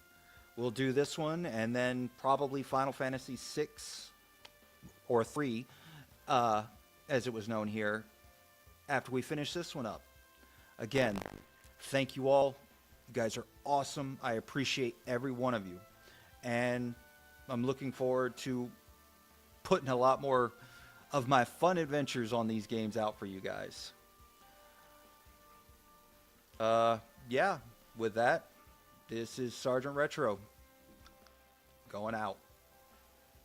We'll do this one and then probably Final Fantasy 6 or 3, as it was known here, after we finish this one up. Again, thank you all. You guys are awesome. I appreciate every one of you. And I'm looking forward to putting a lot more of my fun adventures on these games out for you guys. Yeah, with that, this is Sergeant Retro going out.